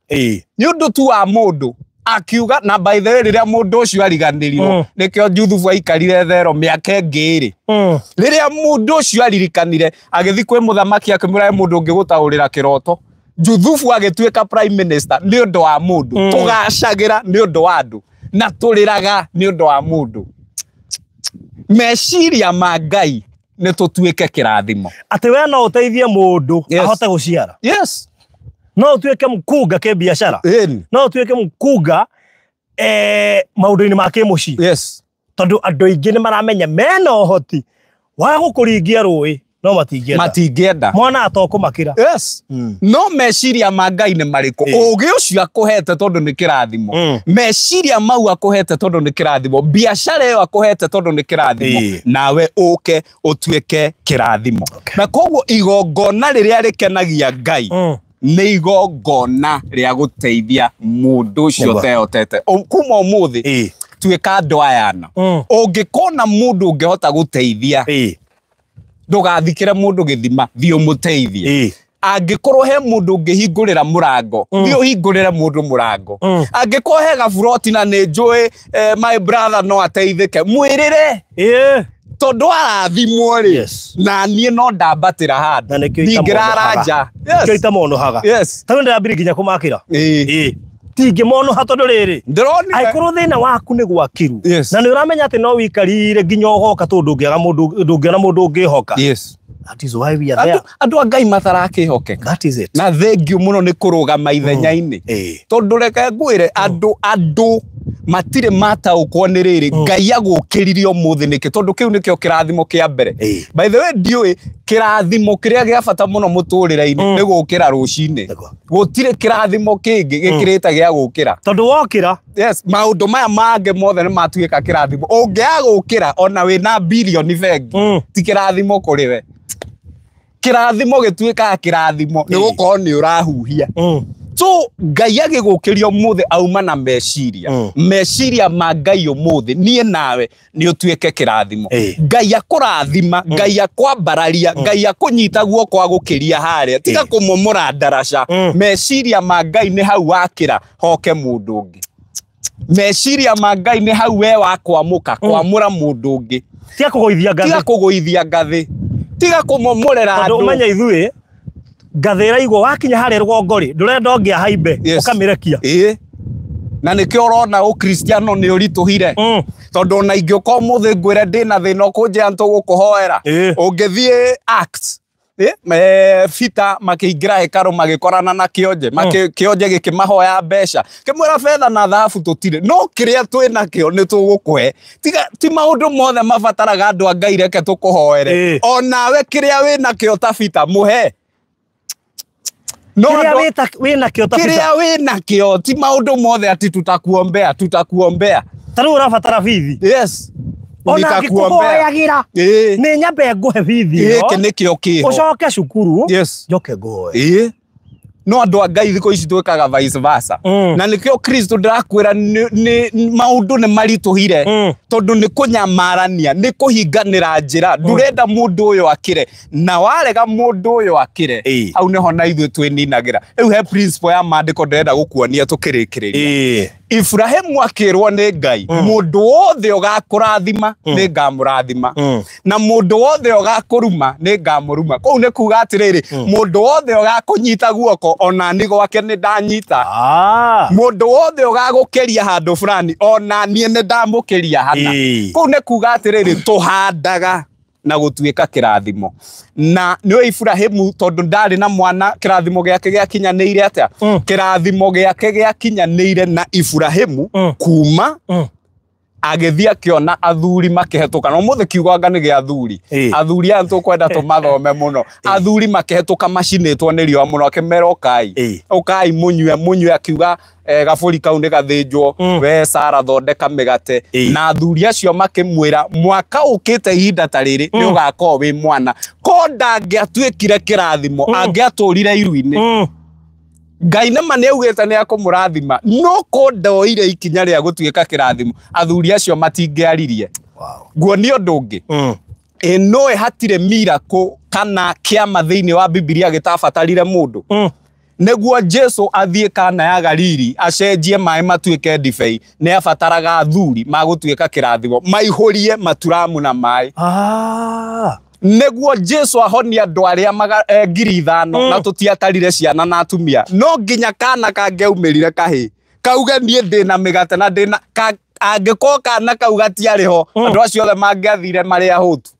ni undu tu wa mundu akiuga na by the way riria mundu ucio ariganirio nikio Juthufu aikarire thero miaka ngiri riria mundu ucio aririkanire agithi kwi muthamaki akimura mundu ungi gutaurira kiroto Juthufu agituika prime minister ni undu wa mundu tugacagira ni undu wa andu na turiraga ni undu wa mundu meciria ma Ngai ni tutuike kirathimo ati we no uteithie mundu ahote guciara no utuike mkunga ke biashara no utuike mkunga maundu-ini ma kimuci tondu andu aingi ni maramenya mena uhoti wa gukuringia rui no matingĩenda mwana atokumakira no meciria ma Ngai ni mariku ugi ucio akuhete tondu ni kirathimo meciria mau akuhete tondu ni kirathimo biashara yo akuhete tondu ni kirathimo nawe uke utuike kirathimo na koguo igongona riria rikenagia Ngai ni igongona ria guteithia mundu ucio tehotete kuma umuthi tuika andu ayana ungikona mundu ungihota guteithia ndugathikire mundu githima thio muteithie angikorwo he mundu ngihingurira murango thio hingurire mundu murango angikorwo he gaburoti na ni njui my brother no ateithike mwirire tondu arathimwo ri na nie no ndambatira handu ningiraranja kĩita mono haga tawe ndambire nginya kumakira tingi mono hatondu riri aikorwo thina waku ni gwakiru na ni uramenya ati no wikarire nginya uhoka tondu ngiaga mundu ndungiona mundu ungihoka That is why we are there. Andu Ngai matarakihokeka. That is it. Na thengiu muno ni kurugama ithenya-ini. Tondu reke ngwire andu matire mataukwo ni riri Ngai agukiririe umuthi niki tondu kiu nikio kirathimo kia mbere. By the way ndiui kirathimo kiria gia bata muno muturire-ini ni gukira rucini. Gutire kirathimo kingi gikirita gia gukira. Tondu wokira. Yes, maundu maya mange mothe ni matuika kirathimo. Ungia gukira ona wina bilioni bengi ti kirathimo kuri we. Kirathimo gituika kirathimo ni gukorwo ni urahuhia. So Ngai agigukiria umuthi auma na meciria. Meciria ma Ngai umuthi nie nawe ni utuike kirathimo. Ngai akurathima, Ngai akwambararia, Ngai akunyita guoko agukiria haria. Tiga kumomora ndaraca. Meciria ma Ngai ni hau wakira hoke mundu ungi. Meciria ma Ngai ni hau we wakwamuka kwamura mundu ungi. Tiga kugoithia ngathi. Tiga kugoithia ngathi. Tiga kumomorera andu. Tondu umenya ithui ngathira igwo wakinya haria rugongori ndurenda ngia haimbe ukamirekia. Na nikio urona ukristiano ni urituhire. Tondu ona ingioka muthi ngwire ndina thina ukunjira ntugukuhoera. Ungithie Acts Fita makiingira hekaru magikorana na kionje kionje gikimahoya mbeca kimwira fedha na thahabu tutire no kiria twina kio ni tugukuhe ti maundu mothe mabataraga andu a Ngai reke tukuhoere onawe kiria wina kio ta Fita muhe no kiria wina kio ti maundu mothe ati tutakuombea taru urabatara bithi. Yes. Ona ngikuhoyagira ni nyambe nguhe bithi iki nikio kiho ucoke cukuru njoke ngoe. No andu a Ngai thiko ici twikaga vice versa. Na nikio Kristo ndirakwira ni maundu ni marituhire tondu ni kunyamarania ni kuhinganira njira ndurenda mundu uyu akire na warega mundu uyu akire au niho na ithu twininagira. Riu he principle ya mandiko ndenda gukuonia tukirikiriria. Ibrahimu akirwo ni Ngai mundu wothe ugakurathima ni ngamurathima na mundu wothe ugakuruma ni ngamuruma. Kou ni kuga atiriri mundu wothe ugakunyita guoko ona ni gwake ni ndanyita. Mundu wothe ugagukiria handu fulani ona nie ni ndamukiria hana. Kou ni kuga atiriri tuhandaga na gutuika kirathimo. Na niwe Ibrahimu tondu ndari na mwana kirathimo giake giakinyanire atia. Kirathimo giake giakinyanire na Ibrahimu kuma agethia kiona athuri makihetuka. No muthe kiuganga ni gia athuri. Athuri antu kwenda tumathome muno. Athuri makihetuka macinitwo ni riwa muno akimera ukai munywe akiuga gaburi kau ni gathinjwo we Sara thondeka migate. Na athuri acio makimwira mwaka ukite ihinda ta riri ni ugakorwo wi mwana ko ndangiatuikire kirathimo angiaturire iru-ini. Ngai nama ni augite ni akumurathima no ko ndoire ikinya ria gutuika kirathimo athuri acio matingiaririe. Nguonia undu ungi no hatire miracle kana kiama thiini wa Biblia gitabatarire mundu neguo Jesu athie Kana ya Galili acenjie mai matuike ndibei ni abataraga athuri magutuika kirathimo maihurie maturamu na mai. Neguo Jesu ahonia andu aria 5,000 na tutiatarire ciana na atumia no nginya kana kangeumirire kahi kauga nie ndina migate na ndina angiko kana kauga tiariho andu acio othe mangiathire mari ahutu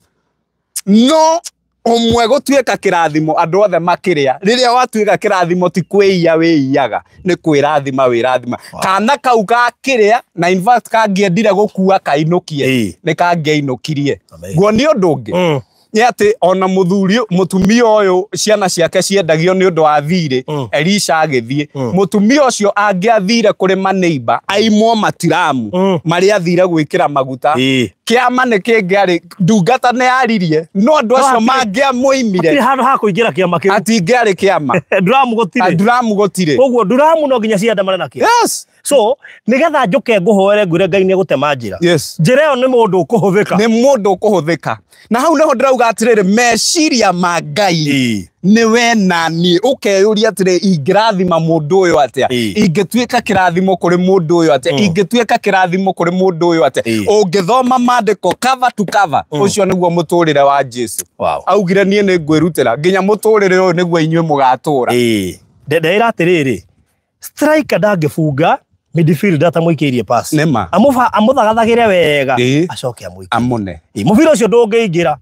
no umwe gutuika kirathimo andu othe makiria riria watuika kirathimo ti kwiya wiyaga ni kwirathima wirathima. Kana kauga kiria na in fact kangiendire gukua kainukie ni kangiainukirie. Nguonia undu ungi ni ati ona mutumia uyu ciana ciake ciendagio ni undu wa thiri Elisha agithie mutumia ucio angiathire kuri maneiba aimwo matiramu mari athire gwikira maguta kiama ni kingiari ndungata ni aririe no andu acio mangiamuimire ati handu ha kuingira kiama kiu ati ngiari kiama nduramu gutire koguo nduramu no nginya cienda mara nakio. So nigetha njuke nguhoere ngure Ngai ni gutema njira. Njira yo ni mundu ukuhuthika na hau neho ndirauga atiriri meciria ma Ngai ni we nani ukeyuria atiri ingirathima mundu uyu atia ingituika kirathimo kuri mundu uyu atia ingituika kirathimo kuri mundu uyu atia ungithoma mandiko cover to cover ucio niguo muturire wa Jesu. Augire nie ni ngwirutira nginya muturire uyu niguo inywe mugatura. Ndeira atiriri striker ndangifunga midfield atamuikirie pass amuthagathagira wega acoke amuikie amune mubira ucio ndungiingira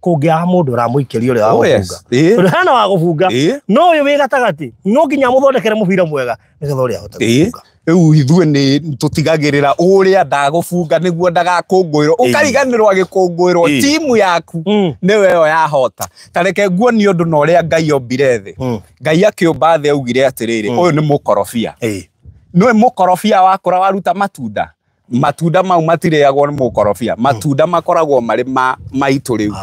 kungia mundu ramuikeria uri wa gufunga uri hana wa gufunga no uyu wi gatagati no nginya muthondekere mubira mwega nigetha uri ahota gufunga riu ithue ni tutigagirira uria ndagufunga niguo ndagakungwirwo ukariganirwo agikungwirwo timu yaku niwe yo yahota tareke nguo ni undu no uria Ngai ombire thi Ngai akiumba thi augire atiriri uyu ni mukorofia no mukorofia wakora waruta matunda mau matirĩagwo nĩ mũkorobia matunda makoragwo marĩ maitũ rĩu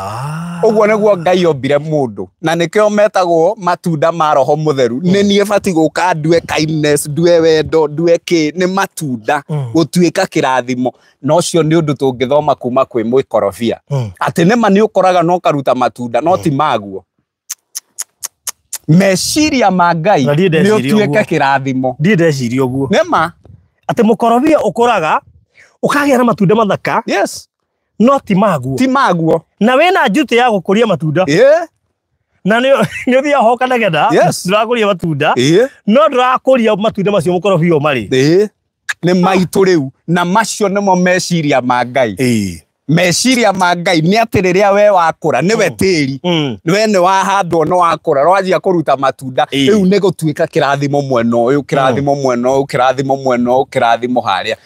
ũguo nĩguo Ngai ombire mũndũ na nĩkĩo metagwo matunda ma roho mũtheru nĩ niĩ bati gũka ndue kindness ndue wendo ndue kĩ nĩ matunda gũtuĩka kĩrathimo no cio nĩ ũndũ tũngĩthoma kuma kwĩ mũkorobia atĩ nĩma nĩ ũkoraga no karuta matunda no ti maguo meciria ma Ngai nĩ ũtuĩke kĩrathimo ndeciria ũguo nĩma atĩ mũkorobia ũkũraga ukagia na matunda mathaka no ti maguo na wena njuti ya gukuria matunda na ni uthia hoka nagetha ndirakuria matunda no ndirakuria matunda macio mukorobia mari ni maitu riu na macio nimo meciria ma Ngai meciria ma Ngai ni ati riria we wakura niwe tiri we ni wahandwo no wakura rwajia kuruta matunda riu ni gutuika kirathimo mwena uyu kirathimo mwena uyu kirathimo mwena uyu kirathimo haria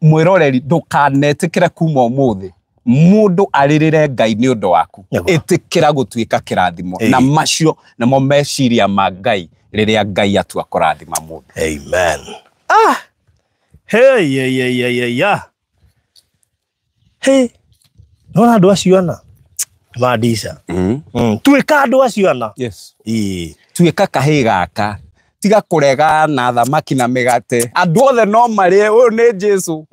mwiroreri ndukanetikire kuma umuthi mundu aririre Ngai ni undu waku itikira gutuika kirathimo na macio namo meciria ma Ngai riria Ngai atua kurathima mundu amen hey no andu acio ana madisa tuika andu acio ana tuika kahii gaka tiga kurega na thamaki na migate andu othe no marie uyu ni Jesu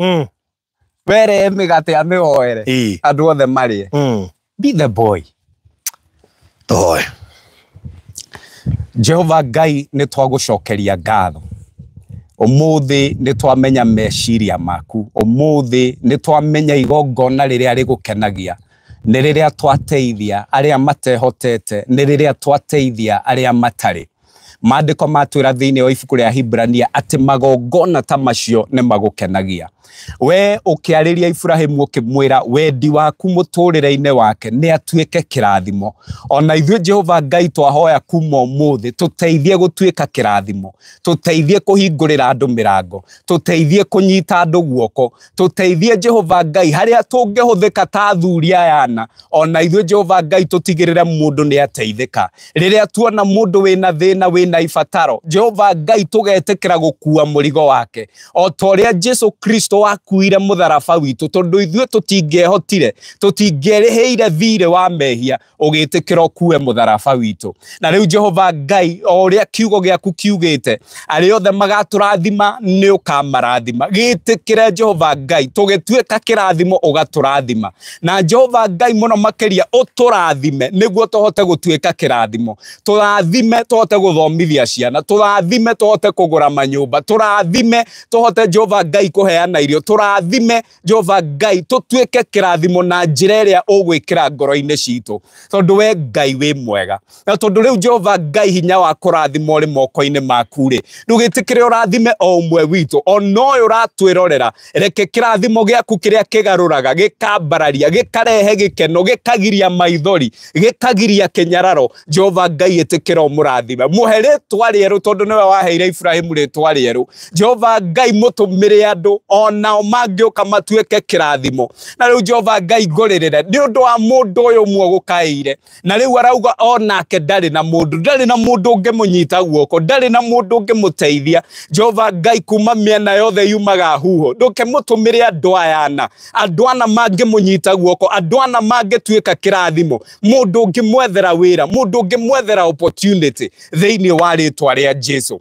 were migate amihoere andu othe marie be the boy Jehova Ngai ni twagucokeria ngatho umuthi ni twamenya meciria maku umuthi ni twamenya igongona riria rigukenagia ni riria twateithia aria matehotete ni riria twateithia aria matari maandiko matwira thiini wa ibuku ria Hibrania ati magongona ta macio ni magukenagia we ukiariria Ibrahimu ukimwira wendi waku muturire-ine wake ni atuike kirathimo ona ithuĩ Jehova Ngai twahoya kuma umuthi tuteithie gutuika kirathimo tuteithie kuhingurira andu mirango tuteithie kunyita andu guoko tuteithie Jehova Ngai haria tungihuthika ta athuri ayana ona ithuĩ Jehova Ngai tutigirire mundu ni ateithika riria tuona mundu wina thina wina ibataro Jehova Ngai tugetikira gukua murigo wake o toria Jesu Kristo akuire mutharaba witu tondu ithuĩ tutingehotire tutingeriheire thire wa mehia ugitikira ukue mutharaba witu na riu Jehova Ngai o uria kiugo giaku kiugite ari othe magaturathima ni ukamarathima gitikire Jehova Ngai tugituika kirathimo ugaturathima na Jehova Ngai muno makeria uturathime niguo tuhote gutuika kirathimo turathime tuhote guthomithia ciana turathime tuhote kugura manyumba turathime tuhote Jehova Ngai kuheana irio turathime Jehova Ngai tutuike kirathimo na njira iria ugwikira ngoro-ini citu tondu we Ngai wi mwega na tondu riu Jehova Ngai hinya wa kurathima uri moko-ini maku ri ndugitikire urathime o umwe witu ona uyu uratwirorera reke kirathimo giaku kiria kigaruraga gikambararia gikarehe gikeno gikagiria maithori gikagiria kinyararo Jehova Ngai itikira umurathime muhe ritwa rieru tondu niwe waheire Ibrahimu ritwa rieru Jehova Ngai mutumire andu ona mangioka matuike kirathimo na riu Jehova Ngai ngorerere ni undu wa mundu uyu mwe gukaire na riu arauga onake ndari na mundu ungimunyita guoko ndari na mundu ungimuteithia Jehova Ngai kuma miena yothe yumaga huho nduke mutumire andu ayana andu ana mangimunyita guoko andu ana mangituika kirathimo mundu ungimwethera wira mundu ungimwethera opportunity thiini wa ritwa ria Jesu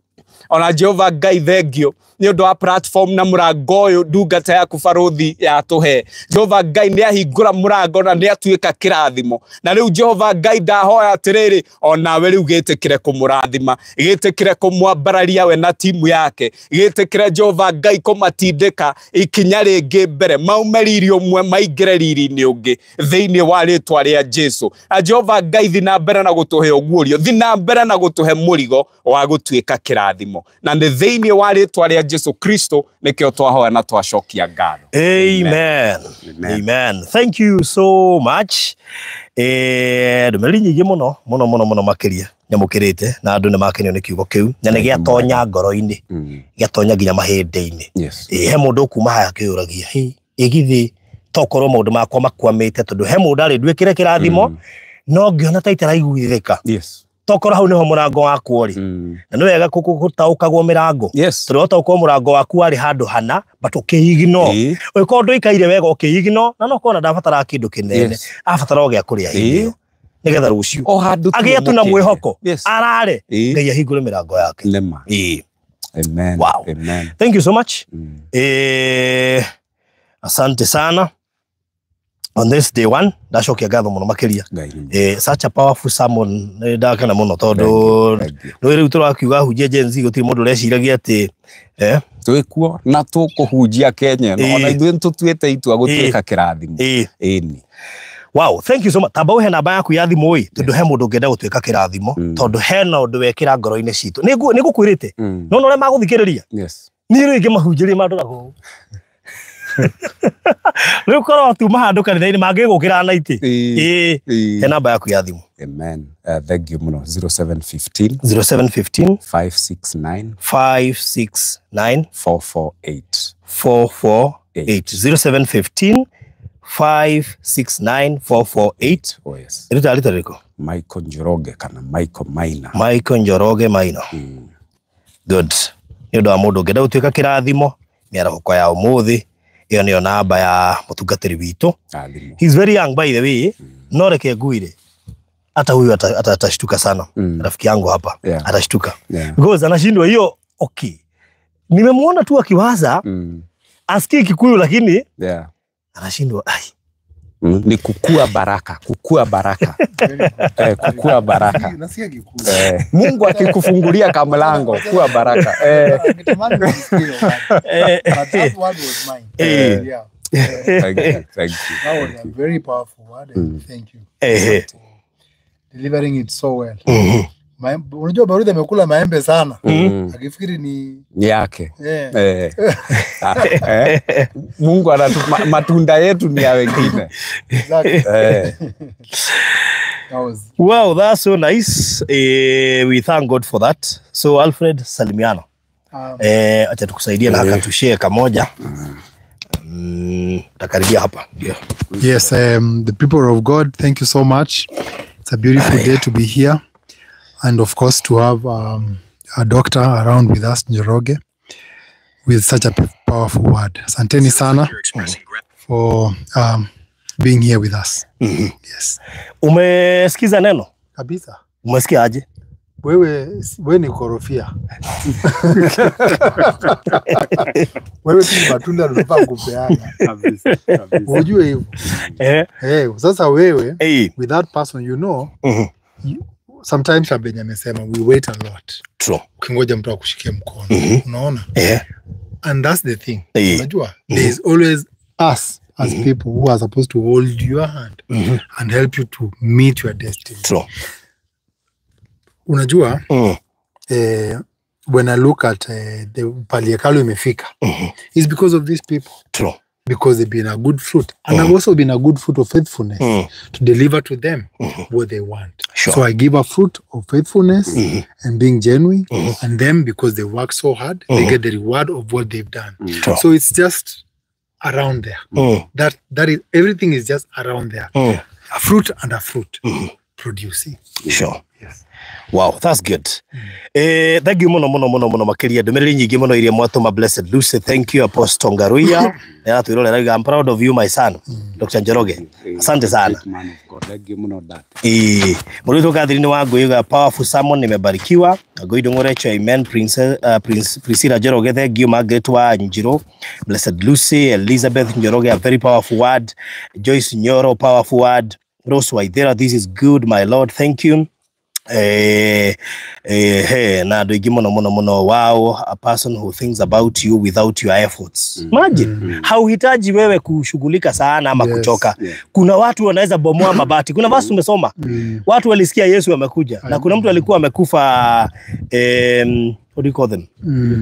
ona Jehova Ngai thengio ni undu wa platform na murango uyu ndungata yaku baruthi ya tuhe Jehova Ngai ni ahingura murango na ni atuika kirathimo na riu Jehova Ngai ndahoya atiriri ona we riu gitikire kumurathima gitikire kumwambararia we na timu yake gitikire Jehova Ngai kumatindika ikinya ringi mbere maumeririo mwe maingire riri-ini ungi thiini wa ritwa ria Jesu na Jehova Ngai thina mbere na gutuhe ugurio thina mbere na gutuhe murigo wa gutuika kirathimo na ni thiini wa ritwa ria Jesu Kristo nikio twahoya na twashokia ngatho. Amen. Amen. Thank you so much. Ndumĩrĩri nyingĩ mũno makĩria nyamũkĩrĩte na andũ nĩmakenio nĩ kiugo kĩu na nĩ gĩatonya ngoro-inĩ gĩatonya nginya mahĩndĩ-inĩ. He mũndũ kuma haya akĩũragia ĩgithi tokorwo maũndũ makwa makwamĩte tondũ he mũndũ arĩ nduĩkĩre kĩrathimo no ngĩona ta itaraiguithĩka. Tokorwo hau nĩho mũrango wakwo rĩ na nĩ wega gũtaũkagwo mĩrango tondũ ũtaũkwo mũrango waku warĩ handũ hana but ũkĩigino ũkorwo ndũikaire wega ũkĩigino na no kona ndabatara kĩndũ kĩnene abatara o gĩa kũrĩa hĩndĩ ĩyo nĩgetha rũciũ agĩe tu na mwĩhoko arare Ngai ahingũre mĩrango yake. Amen. Wow. Amen. Thank you so much. Asante sana. On this day one, ndacokia ngatho muno makiria. Such a powerful sermon ndakana muno tondu no riu turakiuga hunjia Gen Z gutiri mundu reciragia ati twikuo na tukuhunjia Kenya no na ithuĩ tutuĩte itua gũtuĩka kĩrathimo. Ĩni. Wow, thank you so much. Tamba uhe namba yaku ya thimu tondu he mundu ngenda gutuĩka kĩrathimo tondu he na undu wekira ngoro-inĩ citũ. Nĩngũkwĩrĩte no no maguthikĩrĩria. Niĩ rĩngĩ mahunjĩrie mandũrago Leo korwo tuma handu kanitha-inĩ mangĩgũkĩra na iti. He namba yaku ya thimu. Amen. Thank you muno. 0715 569 448 0715 569 448. Oh yes. Rita riko Michael Njoroge kana Michael Maina. Michael Njoroge Maina. Good. Nĩ ũndũ wa mũndũ ngenda gũtuĩka kĩrathimo mĩarahũko ya ũmũthĩ iyo niyo namba ya mũtungatĩri witũ. He's very young by the way. No reke nguire hata huyu atashtuka sana. Rafiki yangu hapa atashtuka because anashindwa hiyo. Okay, nimemuona tu akiwaza asikii Kikuyu lakini anashindwa ni kukua baraka kukua baraka nasikia Kikuyu. Mungu akikufungulia kamlango kuwa baraka. Nitamani nisikie that word was mine. Thank you. That was a very powerful word and thank you delivering it so well. Unajua Barudha amekula maembe sana akifikiri ni yake. Mungu anatupa matunda yetu ni ya wengine. Wow, that's so nice. We thank God for that. So Alfred, salimiana. Acha tukusaidie na akatushare kamoja. Takaribia hapa. Yes, the people of God, thank you so much. It's a beautiful day to be here. And of course, to have a doctor around with us, Njoroge, with such a powerful word. Asanteni sana for being here with us. Yes. Umesikiza neno? Kabisa. Umesikia aje? Wewe ni korofia. Wewe tu matunda unafaa kupeana. Kabisa. Unajua hivyo. Sasa wewe with that person you know, sometimes Abenya amesema we wait a lot. True. Ukingoja mtu akushikie mkono. Unaona? And that's the thing. Unajua? There is always us as people who are supposed to hold your hand and help you to meet your destiny. True. Unajua? When I look at the paliekalo imefika, it's because of these people. True. Because they've been a good fruit. And I've also been a good fruit of faithfulness to deliver to them what they want. Sure. So I give a fruit of faithfulness and being genuine. And them, because they work so hard, they get the reward of what they've done. Sure. So it's just around there. That is, everything is just around there. A fruit and a fruit producing. Sure. Yes. Wow, that's good. Thank you mono makiria ndũmĩrĩri nyingĩ muno iria mwatũma Blessed Lucy. Thank you Apostle Ngaruya. I'm proud of you my son, Dr. Njoroge. Asante sana. Thank you muno dad. Mũrutwo Catherine wa Ngũiga, powerful sermon, nimebarikiwa. Ngũi Ndung'orecho, amen. Priscilla Njoroge, thank you. Margaret wa Njiro, Blessed Lucy, Elizabeth Njoroge, a very powerful word. Joyce Nyoro, powerful word. Rose Waithera, this is good, my Lord. Thank you. na andå ingä muno wow, a person who thinks about you without your efforts. Imagine hauhitaji wewe kushughulika sana ama kuchoka. Kuna watu wanaweza bomoa mabati. Kuna watu tumesoma watu walisikia Yesu amekuja na kuna mtu alikuwa amekufa what do you call them?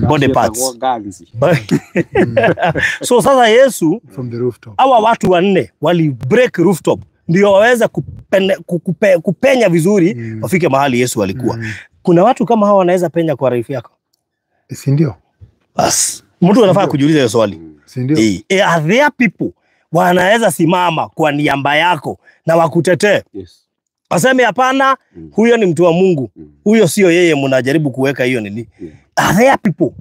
Body parts. So sasa Yesu from the rooftop, hawa watu wanne wali break rooftop ndio waweza kupenya vizuri wafike mahali Yesu alikuwa. Kuna watu kama hawa wanaweza penya kwa raifu yako, si ndio? Bas mtu anafaa kujiuliza hiyo swali, si ndio? Are there people wanaweza simama kwa niaba yako na wakutetee? Waseme hapana, huyo ni mtu wa Mungu, huyo sio yeye, mnajaribu kuweka hiyo nini? Are there people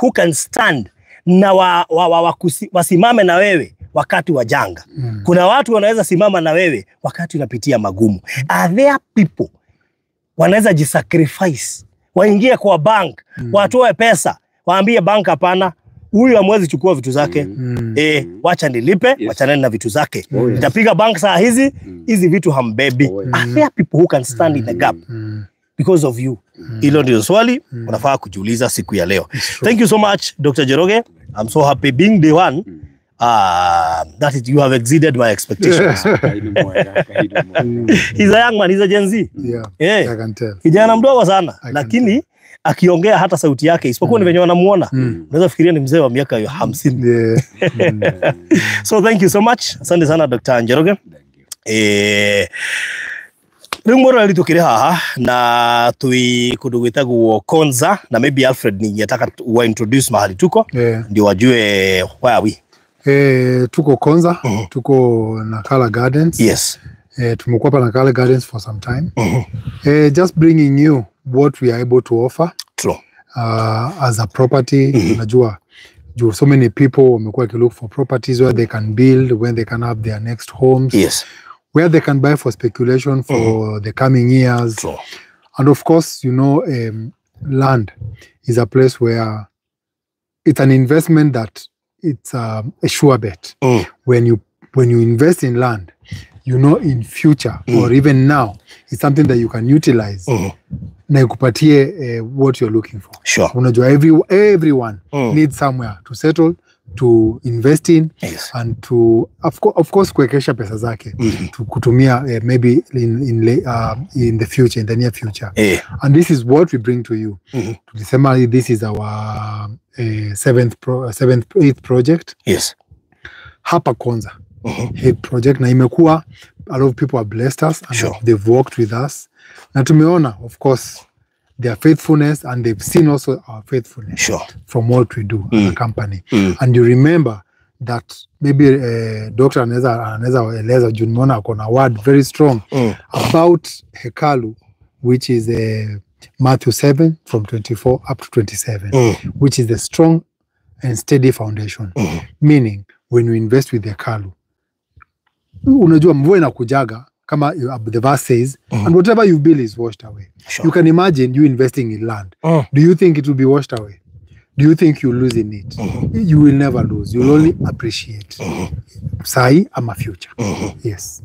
who can stand na wasimame na wewe wakati wa janga? Kuna watu wanaweza simama na wewe wakati unapitia magumu. Are there people wanaweza jisacrifice, waingie kwa bank, watoe pesa, waambie bank hapana, huyu hamwezi chukua vitu zake, wacha nilipe, wachaneni na vitu zake, nitapiga bank saa hizi vitu hambebi. Are there people who can stand in the gap because of you? Hilo ndio swali unafaa kujiuliza siku ya leo. Thank you so much Dr. Njoroge. I'm so happy being the one that is, you have exceeded my expectations. He's a young man, he's a Gen Z. I can tell. Kijana mdogo sana, lakini akiongea hata sauti yake isipokuwa ni venye wanamuona unaweza fikiria ni mzee wa miaka 50. So thank you so much. Asante sana Dr. Njoroge. Rimoro alitukire haha na tui kudugwitagwo Konza, na maybe Alfred ni yataka wa introduce mahali tuko ndio wajue where we. Tuko Konza, tuko Nakala Gardens. Yes. Tumekuwa pa Nakala Gardens for some time. Just bringing you what we are able to offer. True. As a property, unajua so many people wamekuwa look for properties where they can build, when they can have their next homes. Yes. Where they can buy for speculation for the coming years. True. And of course, you know, land is a place where it's an investment that it's a sure bet. When you invest in land, you know in future or even now, it's something that you can utilize. Na ikupatie what you're looking for. Sure. Unajua everyone needs somewhere to settle, to invest in, and to of course kuwekesha pesa zake to kutumia maybe in the future, in the near future. And this is what we bring to you. Tulisema this is our 8th project. Yes. Hapa Konza. 8th project, na imekuwa a lot of people have blessed us and they've worked with us. Na tumeona of course their faithfulness, and they've seen also our faithfulness from what we do as a company. And you remember that maybe Dr. anaweza eleza juu nimeona akona word very strong about hekalu, which is Matthew 7 from 24 up to 27, which is the strong and steady foundation. Meaning when you invest with the hekalu, unajua mvua inakujaga kama the verse says, and whatever you build is washed away. You can imagine you investing in land. Do you think it will be washed away? Do you think you'll lose in it? You will never lose. You'll only appreciate. Sai ama future. Yes.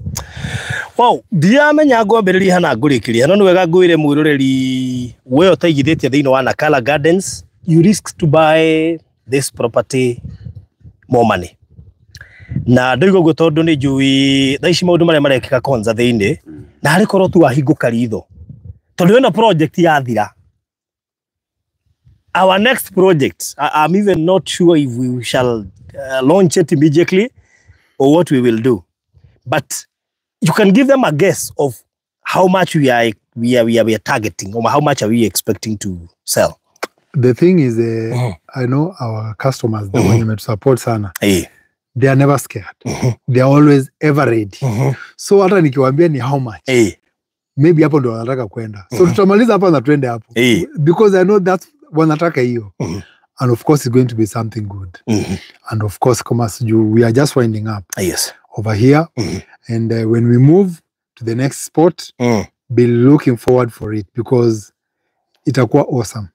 Wow, dia menya ngombereri hana ngurikiria no niwega ngwire mwiroreri we otaigithitie thiini wa Nakala Gardens, you risk to buy this property more money. Na ndoigo gwo tondu ni njui thaici maundu maria marekika Konza thiini na hari korwo tu ahinguka ritho tondu ina project yathira. Our next project, I'm even not sure if we shall launch it immediately or what we will do, but you can give them a guess of how much we are targeting, or how much are we expecting to sell. The thing is, I know our customers, the one you support sana. They are never scared. They are always ever ready. So hata nikiwaambia ni how much, maybe hapo ndo wanataka kwenda. So tutamaliza hapa na twende hapo. Because I know that's wanataka hiyo. And of course it's going to be something good. And of course, we are just winding up over here. And when we move to the next spot, be looking forward for it, because itakuwa awesome.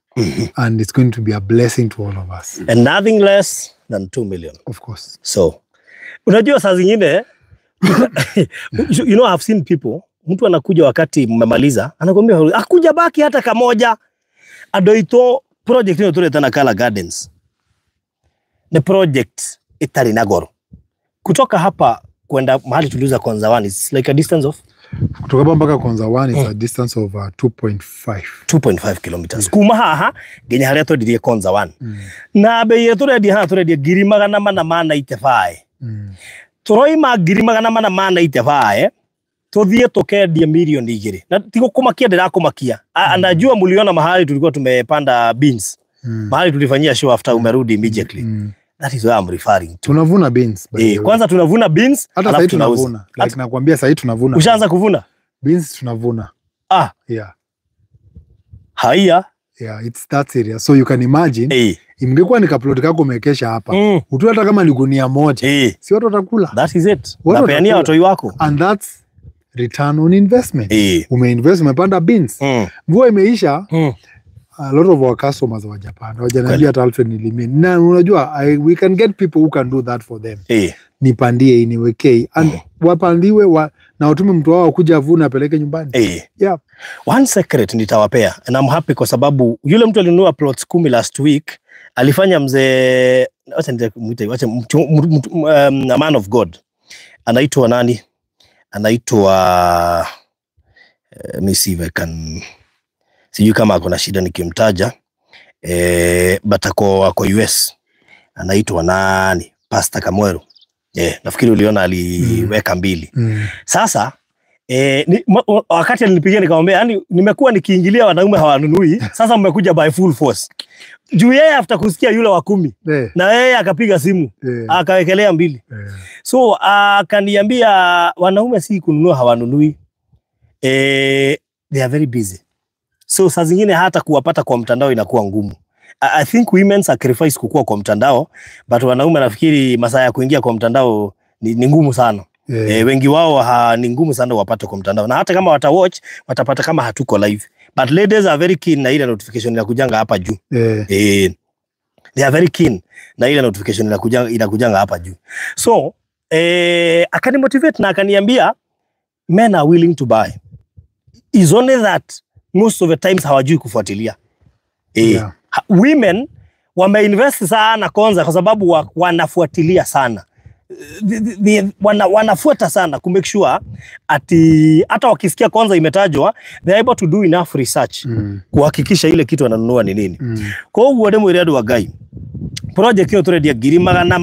And it's going to be a blessing to all of us. And nothing less than 2 million. Of course. So, unajua saa zingine, you know, I've seen people mtu anakuja wakati mmemaliza, anakuambia akuja baki hata kamoja. Adoito project ino turetana Kala Gardens. Ni project itari na goro. Kutoka hapa kwenda mahali tuliuza Konza 1 is like a distance of kutoka hapa mpaka Konza 1 is a distance of 2.5 kilometers. Kuma haha genya haria twedirie Konza 1. Na bei yetu redia ha turedia ngiri magana mana itefae. Turoima ngiri magana mana itefae. Tuthie tukendia milioni 2. Na tigo kumakia ndirakumakia. Anajua muliona mahali tulikuwa tumepanda beans. Mahali tulifanyia show after umerudi immediately. That is where I'm referring to. Tunavuna beans. Kwanza tunavuna beans, hata sasa tunavuna. Like nakwambia sasa tunavuna. Ushaanza kuvuna? Beans tunavuna. Yeah. Haya. Yeah, it's that serious. So you can imagine, imgekuwa ni kaploti kako umekesha hapa. Utu hata kama ni gunia moja. Si watu watakula. That is it. Napeania watoi wako. And that's return on investment. Umeinvest, umepanda beans. Mvua imeisha. A lot of our customers wa Japan wajaniambia hata Alfred nilimeni. Na unajua we can get people who can do that for them. Nipandie iniwekei and wapandiwe na utume mtu wao kuja avuna apeleke nyumbani. Yeah. One secret nitawapea and I'm happy kwa sababu yule mtu alinunua plots 10 last week alifanya mzee a man of God. Anaitwa nani? Anaitwa sijui kama akona shida nikimtaja. But ako US. Anaitwa nani? Pastor Kamwero. Nafikiri uliona aliweka 2. Sasa wakati alinipigia nikamwambia yani nimekuwa nikiingilia wanaume hawanunui, sasa mmekuja by full force. Juu yeye after kusikia yule wa 10 na yeye akapiga simu akawekelea 2. So akaniambia wanaume si kununua hawanunui. They are very busy. So saa zingine hata kuwapata kwa mtandao inakuwa ngumu. I think women sacrifice kukua kwa mtandao, but wanaume nafikiri masaa ya kuingia kwa mtandao ni ngumu sana. Wengi wao ni ngumu sana wapate kwa mtandao. Na hata kama watawatch, watapata kama hatuko live. But ladies are very keen na ile notification inakujanga hapa juu. They are very keen na ile notification inakujanga hapa juu. So, akani motivate na akaniambia men are willing to buy. Is only that most of the times hawajui kufuatilia. Women wameinvest sana Konza kwa sababu wanafuatilia sana. Wanafuata sana ku make sure ati hata wakisikia Konza imetajwa they are able to do enough research kuhakikisha ile kitu wananunua ni nini. Kwa hiyo wale mwiriadu wa Gai project hiyo turedia ngiri magana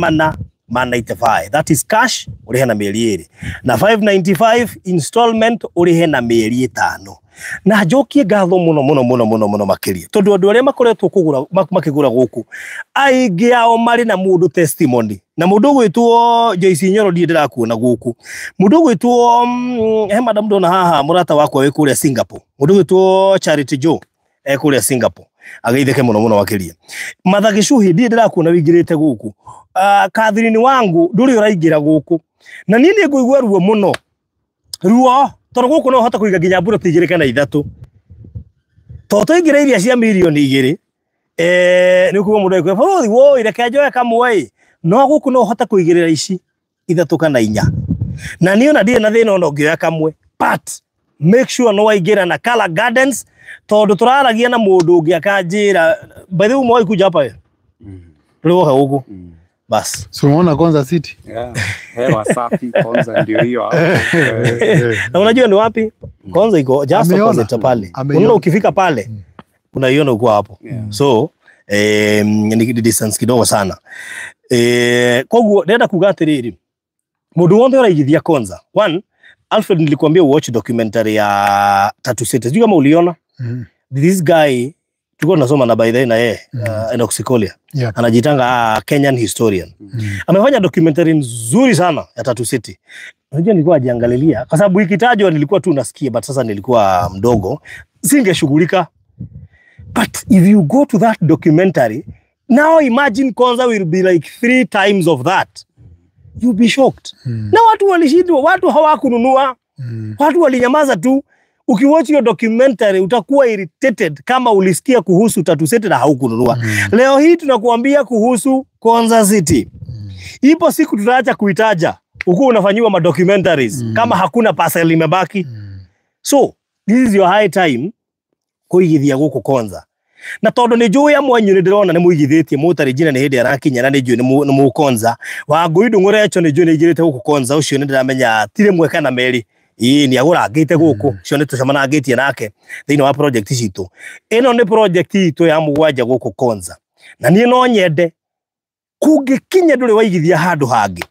mana itefae. That is cash urihe na mieri 2 na 595 installment urihe na mieri 5. Na jokie gatho muno makiria tondu andu aria makoretwo kugura makigura guku aigi ao mari na mundu testimony na mundu gwitwo Joyce Nyoro ndirakuona guku mundu gwitwo he madam ndona haha murata wakwa wi kuria Singapore mundu gwitwo Charity Joe kuria Singapore ageitheke muno makiria Mathagi Shuhi ndirakuona wingirite guku Catherine wangu nduri uraigira guku na nini nguigwa ruo muno ruo tondu guku no hota kuiga nginya mbura tigire kana 3 toto ingire iria cia milioni 2 ni kuga mundu ekwe borothi woi reke njoe kamwe no guku no hota kuigirira ici 3 kana 4 na niona ndie na thina no ngioya kamwe but make sure no waigira na Kala Gardens tondu turaragia na mundu ungi akanjira by the way mwa kuja hapa tuliwoka guku bas. So unaona Konza City? Yeah. Hewa safi Konza ndio hiyo hapo. Na unajua ni wapi? Konza iko just opposite pale. Unaona ukifika pale unaiona uko hapo. So ni distance kidogo sana. Kwa hiyo nenda kugatiriri. Mundu wonde uraigithia Konza. One, Alfred nilikwambia watch documentary ya Tattoo City. Sijui kama uliona? This guy tulikuwa tunasoma na by the way na yeye Enoch Kolia. Anajitanga Kenyan historian. Amefanya documentary nzuri sana ya Tattoo City. Unajua nilikuwa najiangalilia kwa sababu ikitajwa nilikuwa tu nasikia but sasa nilikuwa mdogo singeshughulika. But if you go to that documentary now imagine Konza will be like 3 times of that. You'll be shocked. Na watu walishindwa, watu hawakununua. Watu walinyamaza tu. Ukiwatch hiyo documentary utakuwa irritated kama ulisikia kuhusu Tattoo City na haukununua. Leo hii tunakuambia kuhusu Konza City. Ipo siku tutaacha kuitaja. Uko unafanyiwa ma documentaries kama hakuna parcel imebaki. So this is your high time kuigithia guku Konza. Na tondu ni njui amwanyu ni ndirona ni muigithitie mutari jina ni hindi arakinya na ni njui ni mu Konza wa Ngui Ndung'ure echo ni njui ni igirite guku Konza ucio ni ndiramenya tire mwe kana meri ni agura ngite guku cio ni tucamanangitie nake thiini wa project citu. Ino ni project itu ya mugwanja guku Konza na nie no nyende kungikinya nduri waigithia handu hangi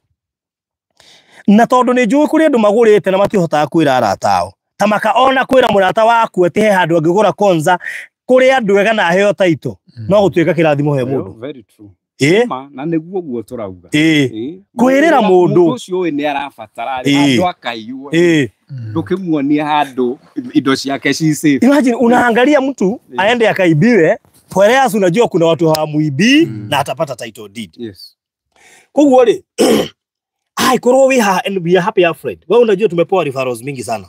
na tondu ni njui kuri andu magurite na matihotaga kwira aratao tamaka ona kwira murata waku ati he handu angigura Konza kuri andu ega na heo taito no gutuika kirathimo he mundu. Very true. Na niguo guo turauga kwirira mundu ucio we ni arabatara andu akaiywo ndukimuonia handu indo ciake cici. Imagine unaangalia mtu aende akaibiwe, whereas unajua kuna watu hawamuibi na atapata title deed. Yes. Kwa ri korwo we are happy afraid. Wewe unajua tumepoa referrals mingi sana.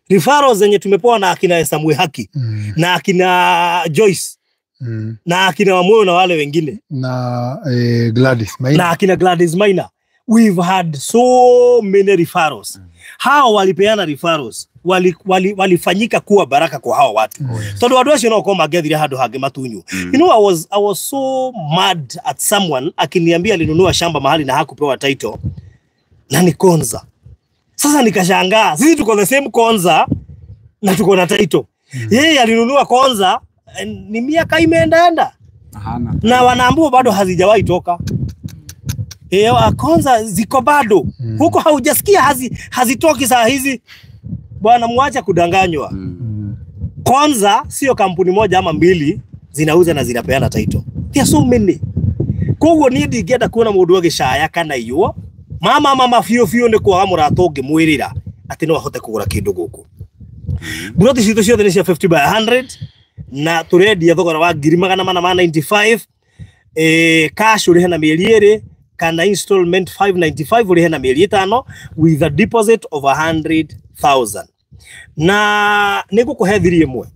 Referrals zenye tumepoa na akina Samuel Haki na akina Joyce na akina Wamoyo na wale wengine na Gladys Maina na akina Gladys Maina. We've had so many referrals. Hao walipeana referrals walifanyika kuwa baraka kwa hao watu. Tondu watu acio no koma gethire handu hangi matunyu. You know, I was so mad at someone akiniambia alinunua shamba mahali na hakupewa title na ni Konza. Sasa nikashangaa, sisi tuko the same Konza na tuko na title. Yeye alinunua Konza ni miaka imeenda na wanaambiwa bado hazijawahi toka. Konza ziko bado huko, haujasikia hazitoki saa hizi. Bwana, muacha kudanganywa. Konza sio kampuni moja ama mbili zinauza na zinapeana title. There are so many. Koguo ni ndigenda kuona mundu agicaya kana iyo mama fio ni kwa murato ngimwirira ati no ahote kugura kindu guku. Buroti citu ciothe ni cia 50 by 100 na turendia thogora wa 495. Cash uri hena mieri 2 kana installment 595 uri hena mieri 5 with a deposit of 100,000. Na nigukuhethirie mwe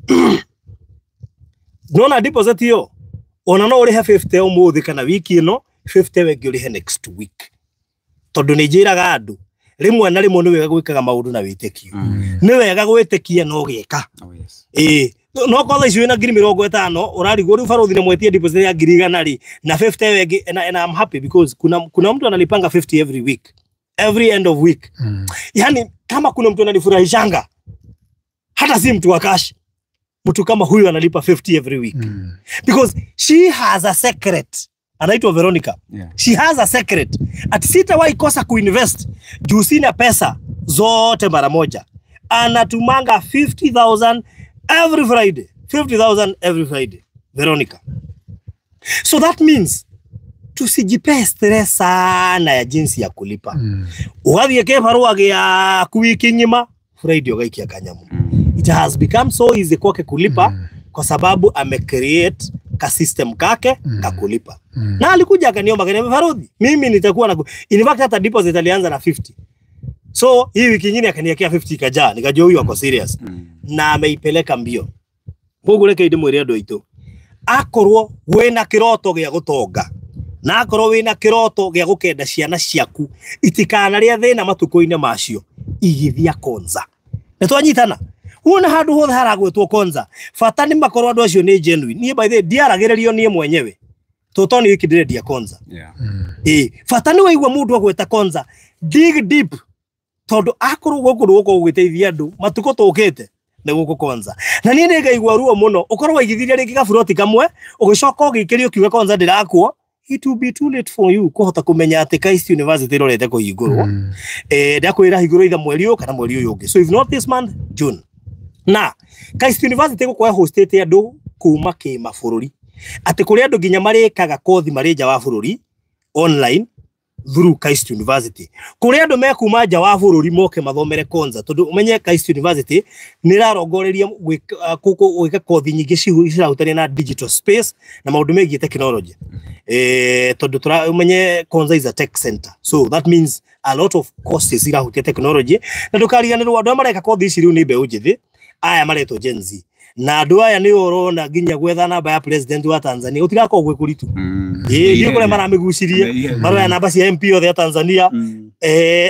nona deposit yo ona no uri he 50 umuthi kana wiki ino 50 wengi uri he next week. Tondu ni njiraga andu rimwe na rimwe ni wega gwikaga maundu na witikio. Ni wega gwitikia no gika. No kwa icio na 50,000 urarigwo ri baruthi ni mwetie deposit ya 100,000 ri na 50 wengi and I'm happy because kuna mtu analipanga 50 every week, every end of week. Yani kama kuna mtu ananifurahishanga hata si mtu wa cash, mtu kama huyu analipa 50 every week. Because she has a secret. Anaitwa Veronica. She has a secret. At sitawahi kosa kuinvest juu sina pesa zote mara moja. Anatumanga 50,000 every Friday. 50,000 every Friday. Veronica. So that means tusijipe stress sana ya jinsi ya kulipa. Ugathie ke barua ya kuwiki nyima Friday ugaikia kanyamu. It has become so easy kwake kulipa kwa sababu amecreate ka system kake ka kulipa. Na alikuja akaniomba Farodhi, mimi nitakuwa na in fact hata deposit alianza na 50. So hii wiki nyingine akaniwekea 50 kaja, nikajua huyu ako serious. Na ameipeleka mbio. Koguo reke ndimwire andu aitu. Akorwo wena kiroto gya gutonga. Na akorwo wena kiroto gya gukenda ciana ciaku itikana ria thina matuko-ine macio. Igithia Konza. Netwanyitana. Una handu hothe haragwetwo Konza. Fata ni makorwo andu acio ni genuine. Nie by the diaragiririo nie mwenyewe. Totoni wiki ndirendia Konza. Fata ni waigwa mundu agweta Konza. Dig deep. Tondu akorwo guku gwiteithia andu matuko tukite ni guku Konza. Na nie ndingaigwa ruo muno ukorwo igithiria ringi gaburoti kamwe ugicoka ugikirio kiuga Konza ndirakwo. It will be too late for you kuhota kumenya ati Christ University rorete kuhingurwo. Ndakwira hingurwo itha mweri uyu kana mweri uyu ungi. So if not this month, June. Na Christ University gukwa hostete andu kuma ki mabururi. Ati kuri andu ginya marikaga kothi marinja wa bururi online through Christ University. Kuri andu me kuma nja wa bururi moke mathomere Konza. Tondu umenye Christ University ni rarongoreria gwika kothi nyingi cirahutania na digital space na maundu megie technology. Tondu umenye Konza is a tech center. So that means a lot of courses irahutia technology. Na ndukariganirwo andu mareka kothi ici riu ni mbeu njithi aya maretwo Gen Z. na andu aya ni urona nginya gwetha namba ya president wa Tanzania utigako gwe kuritu ndio kule maramigucirie maroya namba cia MP othe ya Tanzania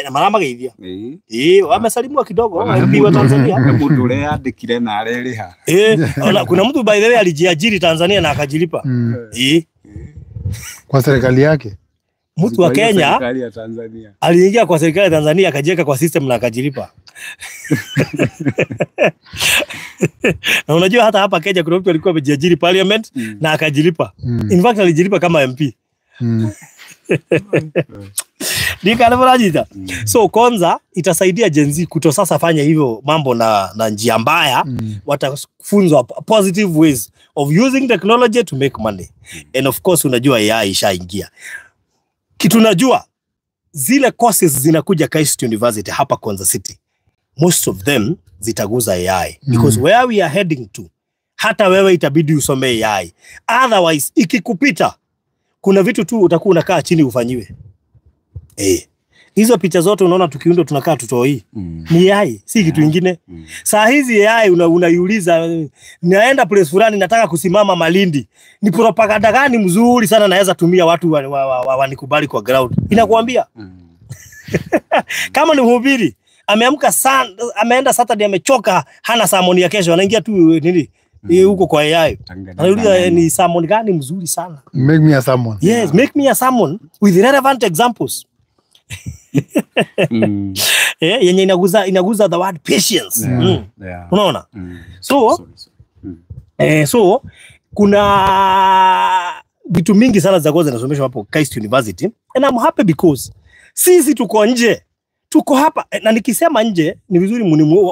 na maramageithia wamesalimwa kidogo MP wa Tanzania mundu ule andikire na areriha kuna mtu by the way alijiajiri Tanzania na akajilipa kwa serikali yake. Mtu wa Kenya serikali ya Tanzania aliingia kwa serikali ya Tanzania akajiweka kwa system na akajilipa. Na unajua hata hapa Kenya kuna mtu alikuwa amejiajiri parliament na akajilipa. In fact alijilipa kama MP. Nika anavyoajita. So kwanza itasaidia Gen Z kuto sasa fanya hivyo mambo na njia mbaya, watafunzwa positive ways of using technology to make money. And of course unajua AI ishaingia. Kitu najua zile courses zinakuja KIST University hapa Konza City, most of them zitaguza AI because where we are heading to, hata wewe itabidi usome AI. Otherwise ikikupita kuna vitu tu utakuwa unakaa chini ufanyiwe. Hizo picha zote unaona tukiundo tunakaa tutoi ni AI, si kitu kingine. Saa hizi AI unaiuliza naenda place fulani nataka kusimama Malindi, ni propaganda gani mzuri sana naweza tumia watu wanikubali kwa ground, inakuambia. Kama ni mhubiri ameamka ameenda Saturday amechoka, hana sermon ya kesho, anaingia tu nini huko kwa AI, anauliza ni sermon gani mzuri sana, make me a sermon. Yes, make me a sermon with relevant examples. Yenye inaguza the word patience. Unaona? So kuna vitu mingi sana za goza nasomeshwa hapo KIST University, and I'm happy because sisi tuko nje, tuko hapa. Na nikisema nje ni vizuri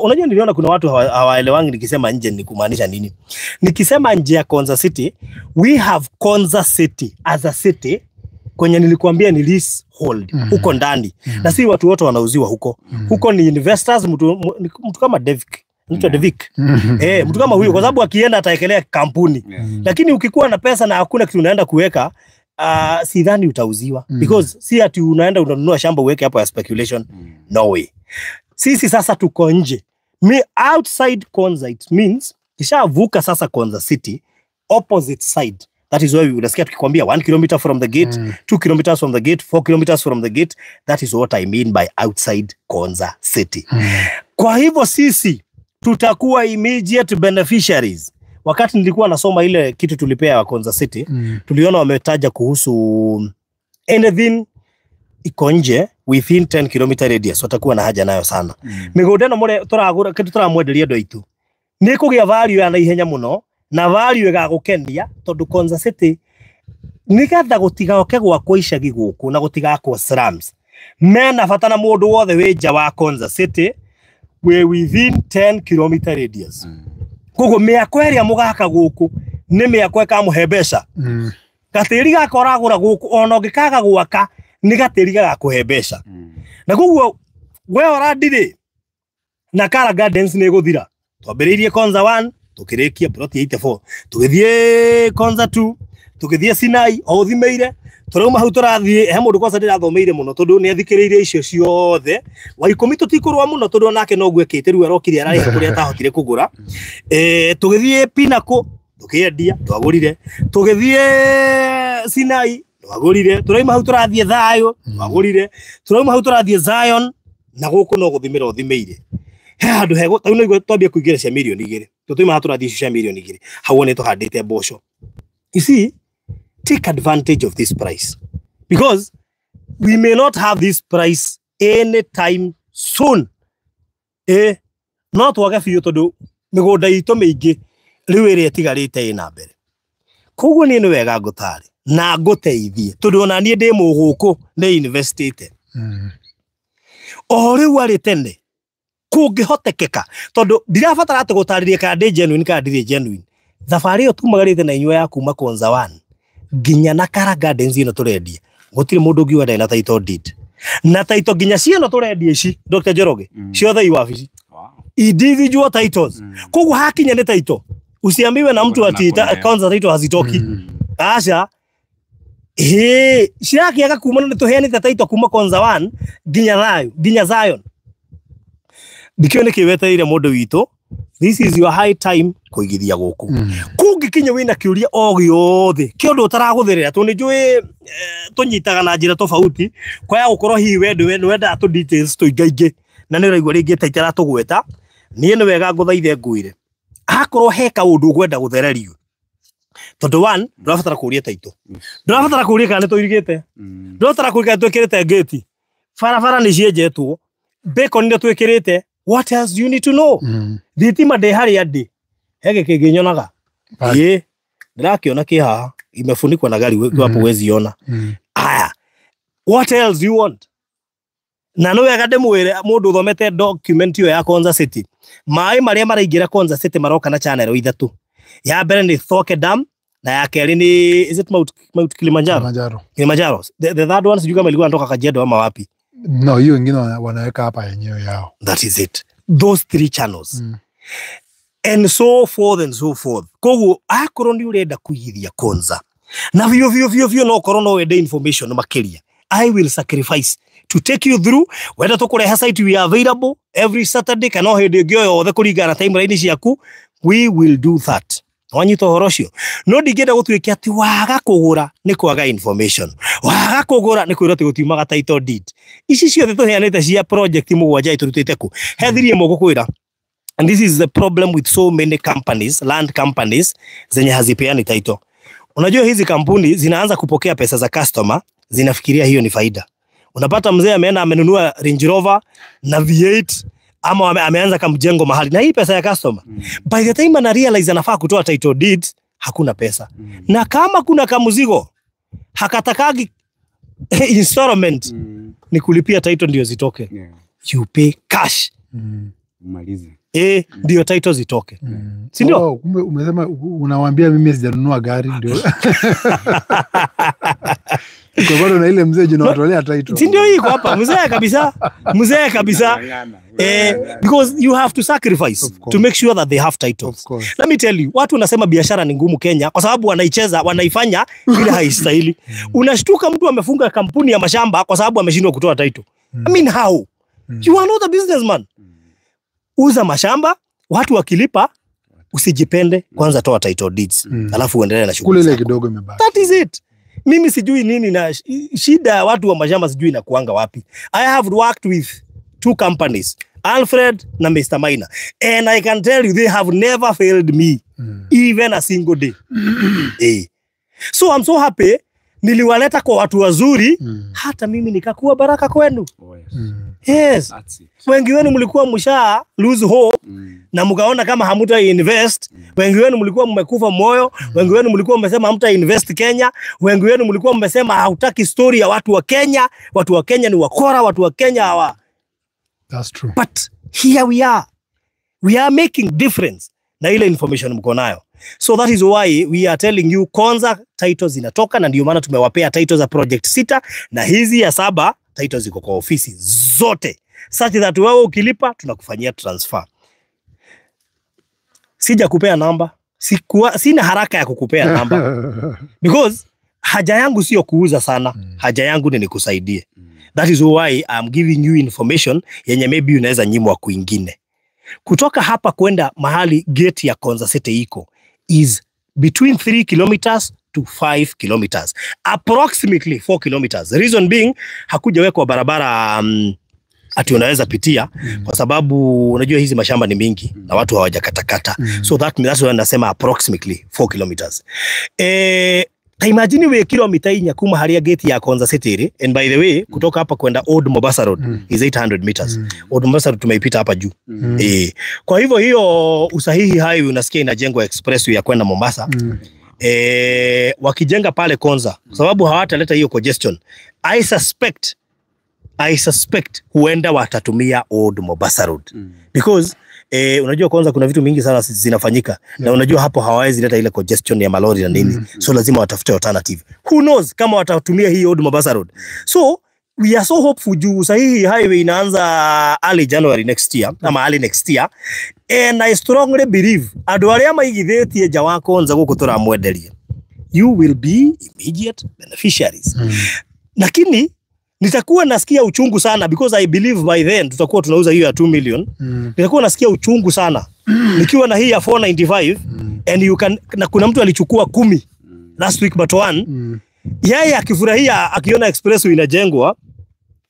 unajua niliona kuna watu hawaelewangi nikisema nje ni kumaanisha nini. Nikisema nje ya Konza City, we have Konza City as a city kwenye nilikuambia ni leasehold huko ndani, na si watu wote wanauziwa huko. Huko ni investors, mtu kama Devik, mtu kama huyo, kwa sababu akienda ataekelea kampuni. Lakini ukikuwa na pesa na hakuna kitu unaenda kuweka, sidhani utauziwa because si ati unaenda unanunua shamba uweke hapo ya speculation. No way. Sisi sasa tuko nje. Outside Konza, it means kishavuka sasa Konza City, opposite side. That is why we unasikia tukikwambia 1 kilometer from the gate, 2 kilometers from the gate, 4 kilometers from the gate. That is what I mean by outside Konza City. Kwa hivyo sisi tutakuwa immediate beneficiaries. Wakati nilikuwa nasoma ile kitu tulipea wa Konza City, tuliona wametaja kuhusu anything iko nje within 10 kilometer radius watakuwa na haja nayo sana. Migode no more turagura kitu turamwenderia ndo itu ni kugia value ya naihenya muno, na value igagukenia tondu Konza City nigatha gutigaoke gwakwo icagi guku na gutigakwo slums. Mena fatana mundu wothe wija wa Konza City we within 10 kilometer radius. Koguo miako ĩrĩa mugaka guku ni miako ĩkamuhe mbeca. Gatĩri gakoragũra guku ona ũngĩkaga gwaka ni gatĩri gagakuhe mbeca. Na koguo we ũrandire na Kara Gardens nĩ gũthira. Twambĩrĩirie Konza 1 tukirikia plot 84, tugithie Konza 2, tugithie Sinai o thimeire, turauma hau turathie he mundu kosa ndirathomeire muno tondu ni athikiriire icio ciothe wa ikumi tutikurwa muno tondu nake no gwekete riu arokire arari kuria tahotire kugura. Tugithie Pinnacle tukiendia twagurire, tugithie Sinai twagurire, turauma hau turathie Thayo twagurire, turauma hau turathie Zion na guku no guthimira uthimeire handu hego tau no twambia kuigira cia milioni 2 tutuma turathie cia milioni 2 hau ne tuhandite mboco. You see, take advantage of this price because we may not have this price anytime soon. Not wagafiyo tondu migunda itu mingi riu iri etigarite ina mbere. Koguo ni wega ngutari na nguteithie tondu ona nie ndi muguku ni investite. O riu ari tene kungihotekeka tondu ndirabatara ati gutariria ka ndi genuine ka ndi genuine. Thabari yo tumagarite na inywa ya kuma Konza 1 ginya na Kara Gardens ino turendia gutire mundu ngiwa ndai na title deed na title ginya ciano turendia ici Dr. Njoroge ciothe iwabici individual titles. Koguo hakinya ni title usiambiwe na mtu ati Konza title hazitoki. Acha ciakiaga kumana ni tuheanite title kuma Konza 1 ginya Thayo ginya Zion. Dikio ni kiweteire mundu witu This is your high time kuigithia guku. Kungikinye wina kiuria o giothe kiondu utaragutherera tu ni njui tunyitaga na njira tofauti kwa ya gukorwo hi wenda tu details tu ingaingi na ni raigua ringi taitara tugweta nie ni wega nguthaithe nguire akorwo heka undu gwenda guthererio tondu one ndurabatara kuria taito ndurabatara kuria kana tuirigite ndurabatara kuria twikirite gate farafara ni cienjetwo bacon ni twikirite. What else do you need to know? Thitima de hari adi. Hege kiginyonaga. Ye. Ndirakiona ki haha imefunikwa na gari hapo wezi ona. Aya. What else do you want? Na no wega ndimwire mundu thomete document yo ya Konza City. Mai maria maraingira Konza City maroka na channel ithatu. Ya mbere ni Thoke Dam na ya keri ni is it Mount Kilimanjaro? Kilimanjaro. The third one sijui kama ilikuwa natoka Kajiado ama wapi. No, hiyo wengine wanaweka hapa yenyewe yao. That is it. Those 3 channels. And so forth and so forth. Koguo akorwo ni urenda kuigithia Konza. Na vio no korwo no wende information makiria. I will sacrifice to take you through whether tukureha site we are available every Saturday kana hindi ngio yothe kuringana timeline ciaku. We will do that. Wanyito horocio. No digenda gutwike ati waga kugura ni kwaga information. Waga kugura ni kwira ati gutiumaga title deed. Ici ciothe tuheanite cia project mugwanja iturutite ku. Hethirie moko kwira. And this is the problem with so many companies, land companies zenye hazipeani title. Unajua hizi kampuni zinaanza kupokea pesa za customer, zinafikiria hiyo ni faida. Unapata mzee ameenda amenunua Range Rover na V8 ama ameanza kamjengo mahali na hii pesa ya customer. By the time ana realize anafaa kutoa title deed, hakuna pesa. Na kama kuna kamuzigo, hakatakagi installment ni kulipia title ndio zitoke. You pay cash. Malize. Ndio title zitoke. Si ndio? Oh, kumbe umesema unawaambia mimi sijanunua gari ndio. Kwa bado na ile mzee jina watolea title. Si ndio iko hapa mzee kabisa. Mzee kabisa. Because you have to sacrifice to make sure that they have titles. Let me tell you, watu wanasema biashara ni ngumu Kenya kwa sababu wanaifanya bila haistahili. Unashtuka mtu amefunga kampuni ya mashamba kwa sababu ameshindwa kutoa title. I mean how? You are not a businessman. Uza mashamba, watu wakilipa, usijipende, kwanza toa title deeds. Alafu uendelee na shughuli. Kule ile kidogo imebaki. That is it. Mimi sijui nini na shida ya watu wa mashamba sijui na kuanga wapi. I have worked with 2 companies, Alfred na Mr. Maina. And I can tell you they have never failed me. Even a single day. So I'm so happy niliwaleta kwa watu wazuri hata mimi nikakuwa baraka kwenu. Yes. Wengi wenu mlikuwa msha lose hope na mkaona kama hamuta invest. Wengi wenu mlikuwa mmekufa moyo. Wengi wenu mlikuwa mmesema hamuta invest Kenya. Wengi wenu mlikuwa mmesema hautaki story ya watu wa Kenya. Watu wa Kenya ni wakora, watu wa Kenya hawa. That's true. But here we are. We are making difference na ile information mko nayo. So that is why we are telling you Konza titles zinatoka na ndio maana tumewapea titles za project 6 na hizi ya 7 titles ziko kwa ofisi zote. Such that wewe ukilipa tunakufanyia transfer. Sija kupea namba. Sina haraka ya kukupea namba. Because haja yangu sio kuuza sana. Haja yangu ni nikusaidie. That is why I'm giving you information yenye maybe unaweza nyimwa kwingine. Kutoka hapa kwenda mahali gate ya Konza City iko is between 3 kilometers to 5 kilometers. Approximately 4 kilometers. The reason being hakujawekwa barabara ati unaweza pitia kwa sababu unajua hizi mashamba ni mingi na watu hawajakatakata. So that's why nasema approximately 4 kilometers. Imagine we kilomita inya kuma haria gate ya Konza City. And by the way, kutoka hapa kwenda Old Mombasa Road is 800 meters. Old Mombasa Road tumeipita hapa juu. Kwa hivyo hiyo usahihi highway unasikia inajengwa expressway ya kwenda Mombasa. Wakijenga pale Konza kwa sababu hawataleta hiyo congestion. I suspect huenda watatumia Old Mombasa Road. Because unajua Konza kuna vitu mingi sana zinafanyika na unajua hapo hawawezi leta ile congestion ya malori na nini. So lazima watafute alternative. Who knows kama watatumia hii Old Mombasa Road. So we are so hopeful juu sahihi highway inaanza early January next year ama early next year. And I strongly believe adwaria maigithitie ja wa Konza guku turamwenderia, you will be immediate beneficiaries. Lakini nitakuwa nasikia uchungu sana because I believe by then tutakuwa tunauza hiyo ya 2 million. Nitakuwa nasikia uchungu sana nikiwa na hii ya 495 and you can, na kuna mtu alichukua 10 last week but one, yeye akifurahia akiona expressway inajengwa,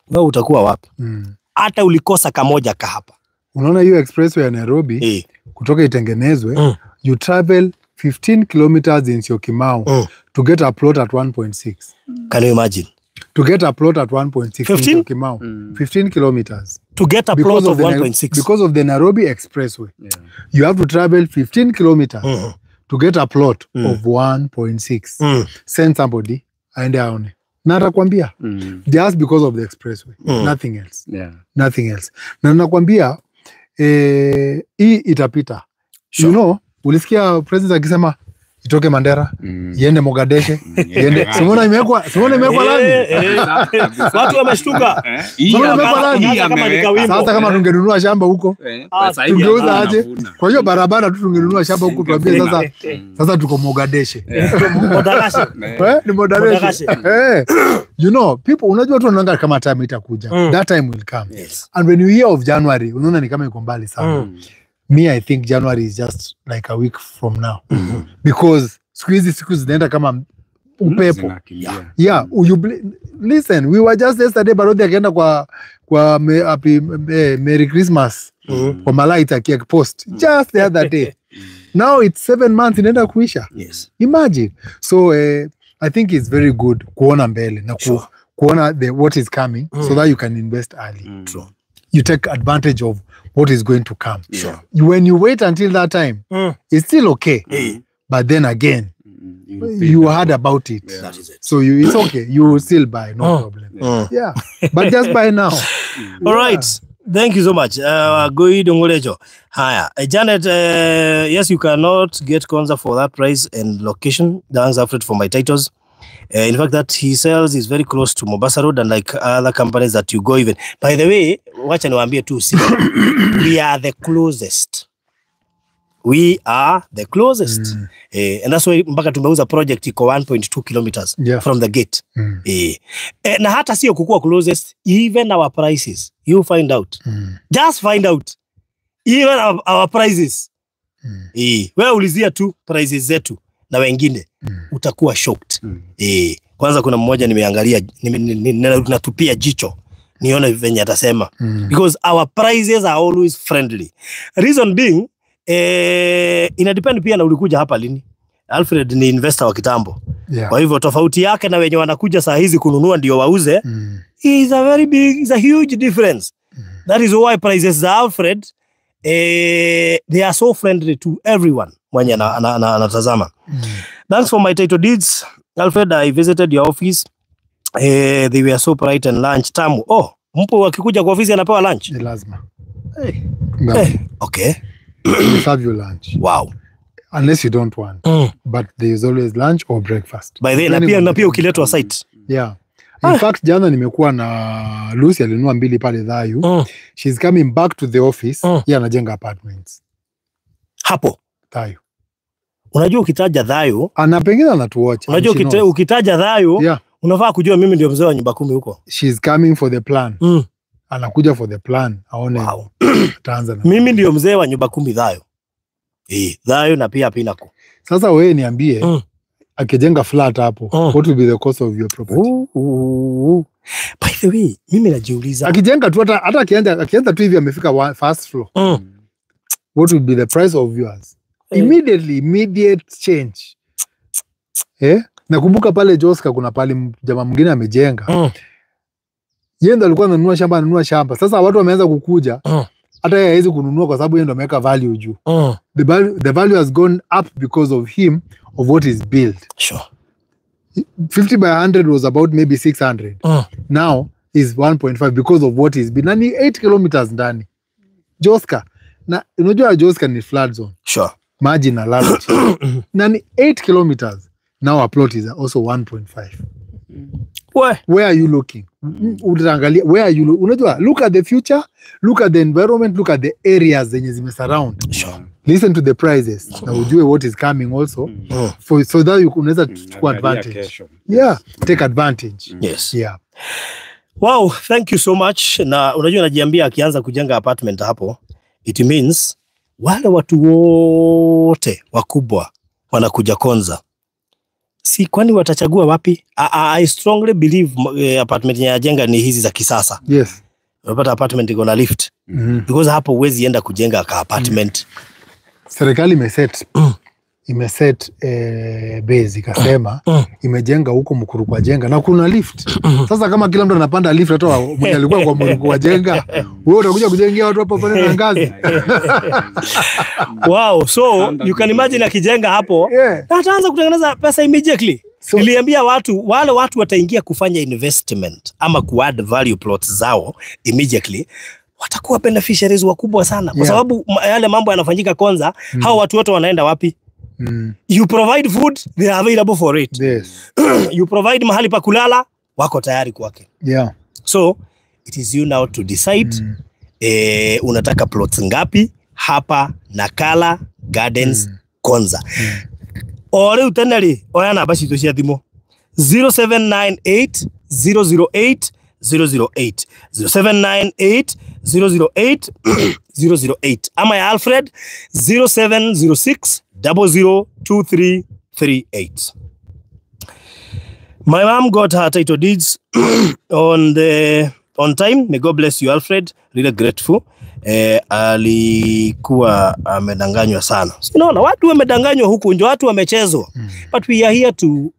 wewe utakuwa wapi? Hata ulikosa kamoja ka hapa. Unaona hiyo expressway ya Nairobi kutoka itengenezwe, you travel 15 kilometers in Syokimau to get a plot at 1.6. Can you imagine? To get a plot at 1.6 in Syokimau. 15 kilometers. To get a plot of 1.6. Because of the Nairobi expressway. You have to travel 15 kilometers to get a plot of 1.6. Send somebody aende aone. Na atakwambia just because of the expressway. Nothing else. Nothing else. Na nakwambia hii itapita. You know, ulisikia president akisema itoke Mandera, iende Mogadeshe, iende Simona imewekwa lami. Watu wameshtuka. Simona imewekwa lami. Sasa kama tungenunua shamba huko, tungeuza aje? Kwa hiyo barabara tu tungenunua shamba huko, tuambie sasa tuko Mogadeshe. Ni Mogadeshe. You know, people, unajua tu wanaanga kama time itakuja. That time will come. And when you hear of January, unaona ni kama iko mbali sana. Me, I think January is just like a week from now. Because siku zinaenda kama upepo. Yeah. Listen, we were just yesterday Barodhi akaenda kwa Merry Christmas. Kwa Malaita Kiek Post. Just the other day. Now it's 7 months inaenda kuisha. Yes. Imagine. So I think it's very good kuona mbele na kuona what is coming so that you can invest early. True. You take advantage of what is going to come. Sure. When you wait until that time, it's still okay. But then again, you heard about it. That is it. So it's okay. You will still buy, no problem. Yeah. But just buy now. All right. Thank you so much. Goi Dongolejo. Haya. Janet, yes, you cannot get Konza for that price and location. Thanks, Alfred, for my titles. In fact, that he sells is very close to Mombasa Road and like other companies that you go even. By the way, wacha niwaambie tu si. We are the closest. We are the closest. And that's why mpaka tumeuza project iko 1.2 kilometers from the gate. Na hata sio kukua closest, even our prices. You find out. Just find out. Even our prices. Wewe ulizia tu prices zetu na wengine utakuwa shocked. Kwanza kuna mmoja nimeangalia natupia jicho nione venye atasema because our prices are always friendly. Reason being ina depend pia na ulikuja hapa lini. Alfred ni investor wa kitambo. Kwa hivyo tofauti yake na wenye wanakuja saa hizi kununua ndio wauze is a huge difference. That is why prices za Alfred they are so friendly to everyone mwenye anatazama. Thanks for my title deeds. Alfred, I visited your office. They were so bright and lunch tamu. Oh, mpo wakikuja kwa ofisi anapewa lunch? Ni lazima. Okay. We serve you lunch. Wow. Unless you don't want. But there is always lunch or breakfast. By the way, na pia ukiletwa site. Yeah. In fact, jana nimekuwa na Lucy alinunua 2 pale Dhayu. She's coming back to the office. Yeye anajenga apartments. Hapo Dhayu. Unajua ukitaja Dhayu, pengine anatuwatch. Unajua ukitaja Dhayu, unafaa kujua mimi ndio mzee wa nyumba 10 huko. She's coming for the plan. Anakuja for the plan. Aone. Wow. Mimi ndio mzee wa nyumba 10 Dhayu. Dhayu na pia Pinnacle. Sasa wewe niambie, akijenga flat hapo, what will be the cost of your property? By the way, mimi najiuliza. Akijenga tu hata akianza tu hivi amefika first floor. What will be the price of yours? Immediate change. Nakumbuka pale Joska kuna pale jamaa mwingine amejenga. Yeye ndo alikuwa ananunua shamba. Sasa watu wameanza kukuja. Hata yeye hawezi kununua kwa sababu yeye ndo ameweka value juu. The value has gone up because of him, of what is built. Sure. 50 by 100 was about maybe 600. Now is 1.5 because of what is built. Na ni 8 kilometers ndani. Joska. Na unajua Joska ni flood zone. Sure. Marginal large. Na ni 8 kilometers. Now our plot is also 1.5. Where are you looking? Utaangalia where are you unajua, look at the future, look at the environment, look at the areas zenye zimesurround. Sure. Listen to the prices. Na ujue what is coming also. So that you unaweza chukua advantage. Yeah, take advantage. Yes. Yeah. Wow, thank you so much. Na unajua najiambia akianza kujenga apartment hapo, it means wale watu wote wakubwa wanakuja Konza. Si kwani watachagua wapi? I strongly believe apartment ya jenga ni hizi za kisasa. Yes. Unapata apartment iko na lift. Because hapo huwezi enda kujenga ka apartment. Serikali imeset base ikasema imejenga huko Mukuru kwa jenga na kuna lift. Sasa kama kila mtu anapanda lift, hata mwenye alikuwa kwa Mukuru kwa jenga, wewe utakuja kujengea watu hapo pale na ngazi. Wow, so you can imagine akijenga hapo, ataanza kutengeneza pesa immediately. So, niliambia watu, wale watu wataingia kufanya investment ama kuadd value plots zao immediately, watakuwa beneficiaries wakubwa sana. Kwa sababu yale mambo yanafanyika Konza, hao watu wote wanaenda wapi? You provide food, they are available for it. Yes. You provide mahali pa kulala, wako tayari kwake. Yeah. So it is you now to decide unataka plots ngapi hapa Nakala Gardens Konza. Ole uteneri oyana bashi to cia thimo 0798 008 008 0798 008 008 ama ya Alfred 0706 002338. My mom got her title deeds on time. May God bless you, Alfred. Really grateful. Alikuwa amedanganywa sana. Unaona watu wamedanganywa huku, ndio watu wamechezwa. But we are here to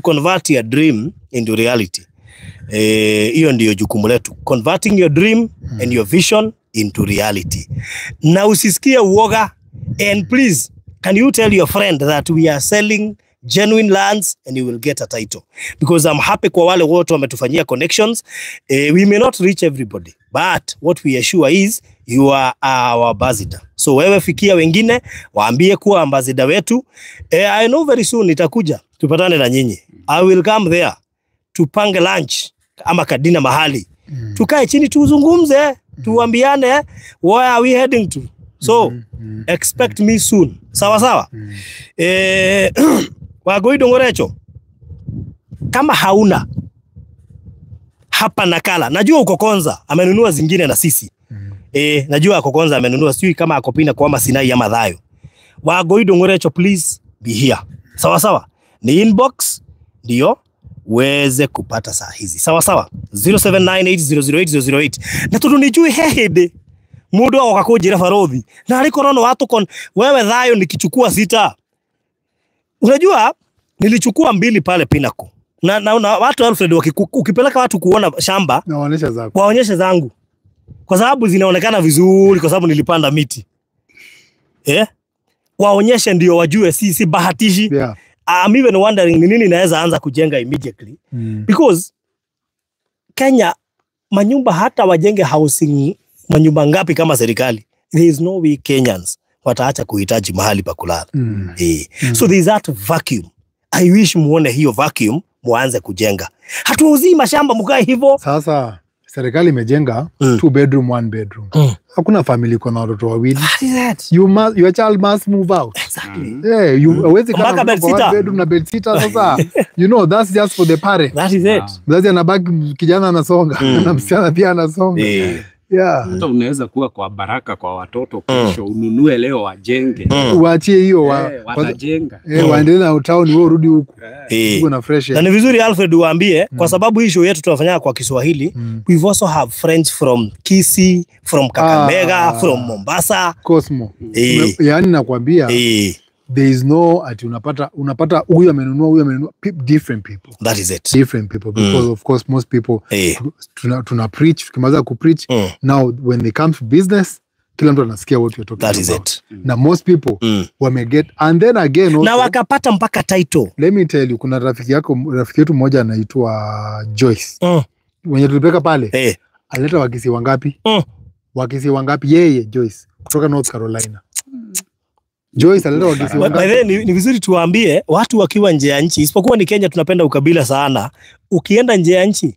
convert your dream into reality. Hiyo ndio jukumu letu. Converting your dream and your vision into reality. Na usisikie uoga, and please can you tell your friend that we are selling genuine lands and you will get a title, because I'm happy kwa wale wote wametufanyia connections. We may not reach everybody, but what we assure is you are our ambassador. So wewe fikia wengine, waambie kuwa ambassador wetu. I know very soon nitakuja tupatane na nyinyi. I will come there, tupange lunch ama kadina mahali, tukae chini tuzungumze, tuambiane where are we heading to. So expect me soon. Sawa sawa. Wagoi Dongorecho, kama hauna hapa Nakala, najua uko Konza amenunua zingine na sisi. Najua uko Konza amenunua, sijui kama akopina kwa Masinai ama Dhayo. Wagoi Dongorecho, please be here. Sawa sawa. Ni inbox ndio weze kupata saa hizi. Sawa sawa. 0798008008. Na tunijui hehede mudo wakakujira farodhi na aliko rono watu kon wewe Dhayo nikichukua 6. Unajua nilichukua 2 pale Pinnacle. Na watu Alfred ukipeleka watu kuona shamba naonyesha zako. Waonyeshe zangu. Kwa sababu zinaonekana vizuri kwa sababu nilipanda miti. Waonyeshe ndio wajue si bahatishi. Yeah. I'm even wondering ni nini naweza anza kujenga immediately. Because Kenya manyumba hata wajenge housing manyumba ngapi kama serikali, there is no way Kenyans wataacha kuhitaji mahali pa kulala. So there is that vacuum. I wish muone hiyo vacuum muanze kujenga. Hatuuzii mashamba mkae hivyo. Sasa serikali imejenga 2 bedroom 1 bedroom. Hakuna family kuna watoto wawili. Your child must move out. Exactly. You always come back 1 bedroom na bed sitter sasa. You know that's just for the parent. That is it. Mzazi anabaki kijana anasonga na msichana pia anasonga. Yeah. Hata unaweza kuwa kwa baraka kwa watoto kesho ununue leo wajenge. Uachie hiyo watajenga. Waendelee na town wewe urudi huko. Uko na fresh. Na ni vizuri Alfred waambie kwa sababu hii show yetu tunafanya kwa Kiswahili. We also have friends from Kisii, from Kakamega, from Mombasa, Cosmo. Yaani nakwambia there is no ati unapata huyu amenunua different people. That is it. Different people because of course most people tuna preach, tukimaliza ku preach now when they come to business kila mtu anasikia what you're talking about. That is it. Na most people wameget and then again also, na wakapata mpaka title. Let me tell you, kuna rafiki yetu mmoja anaitwa Joyce. Wenye tulipeka pale alileta wakisi wangapi? Wakisi wangapi yeye Joyce kutoka North Carolina. Joyce alileta wakisi wangapi? By the way, ni vizuri tuwaambie watu wakiwa nje ya nchi, isipokuwa ni Kenya tunapenda ukabila sana. Ukienda nje ya nchi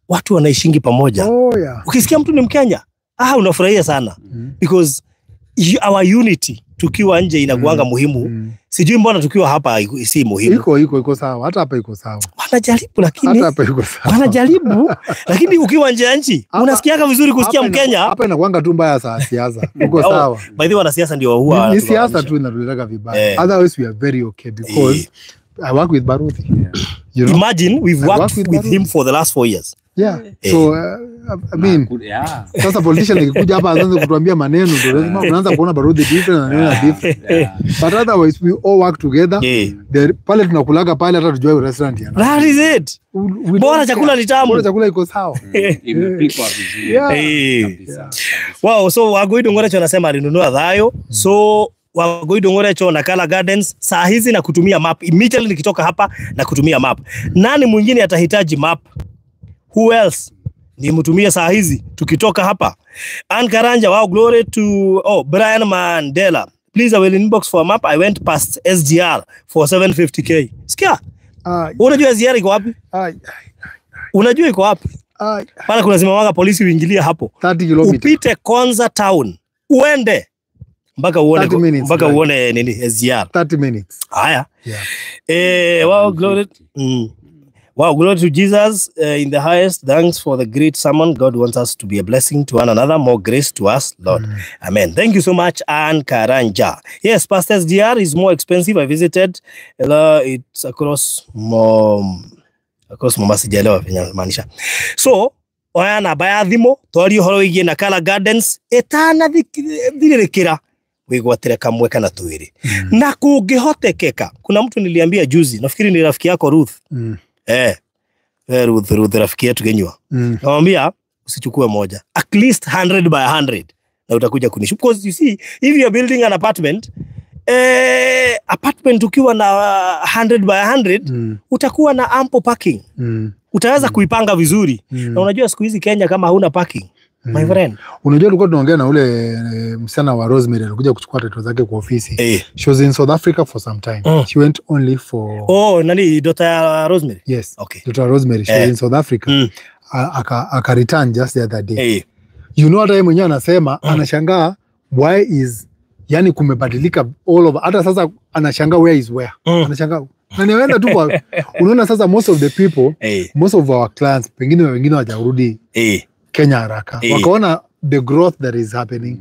watu wanaishingi pamoja. Ukisikia mtu ni Mkenya, unafurahia sana. Because our unity tukiwa nje inakuanga muhimu Sijui mbona tukiwa hapa si muhimu. Iko sawa. Hata hapa iko sawa. Wanajaribu lakini. Hata hapa iko sawa. Wanajaribu lakini ukiwa nje ya nchi unasikiaga vizuri kusikia Mkenya. Hapa inakuanga tu mbaya saa siasa. Uko sawa. By the way wanasiasa ndio huwa. Ni siasa tu inatuleta vibaya. Otherwise we are very okay because I work with Baruthi. You know? Imagine we've worked with him for the last 4 years. Yeah. So I mean, sasa politician ikikuja hapa aanze kutuambia maneno ndio lazima unaanza kuona Baruthi different na neno different. But otherwise we all work together. Pale tunakulaga pale hata tujue restaurant yana. That is it. Bora chakula ni tamu. Bora chakula iko sawa. Imepikwa vizuri. Wow, so Wagoi Dongorecho anasema alinunua Thayo. So Wagoi Dongorecho na Kala Gardens saa hizi na kutumia map. Immediately nikitoka hapa na kutumia map. Nani mwingine atahitaji map? Who else? Ni mtumie saa hizi tukitoka hapa. Ann Karanja, wow, glory to Brian Mandela. Please I will inbox for a map. I went past SGR for 750k. Sikia? Unajua SGR iko wapi? Unajua iko wapi? Pale kuna simamaga polisi uingilia hapo. 30 km. Upite Konza town. Uende mpaka uone nini SGR. 30 minutes. Haya. Wow, glory. Wow, glory to Jesus in the highest. Thanks for the great sermon. God wants us to be a blessing to one another. More grace to us, Lord. Amen. Thank you so much, Ann Karanja. Yes, Pastor SGR is more expensive. I visited. It's across Mombasa jelewa maanisha. So, oyana bayathimo, tori horo igie na Kala Gardens, etana thiririkira. Wigwatire kamwe kana tuiri. Na kungihotekeka. Kuna mtu niliambia juzi, nafikiri ni rafiki yako Ruth. Ruth rafiki yetu Kenywa. Namwambia usichukue moja. At least 100 by 100 na utakuja kunishu. Because you see, if you are building an apartment, apartment ukiwa na 100 by 100, utakuwa na ample parking. Utaweza kuipanga vizuri. Na unajua siku hizi Kenya kama hauna parking, my friend. Unajua tulikuwa tunaongea na ule msichana wa Rosemary alikuja kuchukua title zake kwa ofisi. She was in South Africa for some time. She went only for nani Dr. Rosemary? Yes. Okay. Dr. Rosemary, she was in South Africa. Aka return just the other day. You know hata yeye mwenyewe anasema anashangaa why is yani kumebadilika all over. Hata sasa anashangaa where is where. Anashangaa. Na niwenda tu kwa unaona sasa most of the people, most of our clients wengine hawajarudi Kenya haraka. Wakaona the growth that is happening.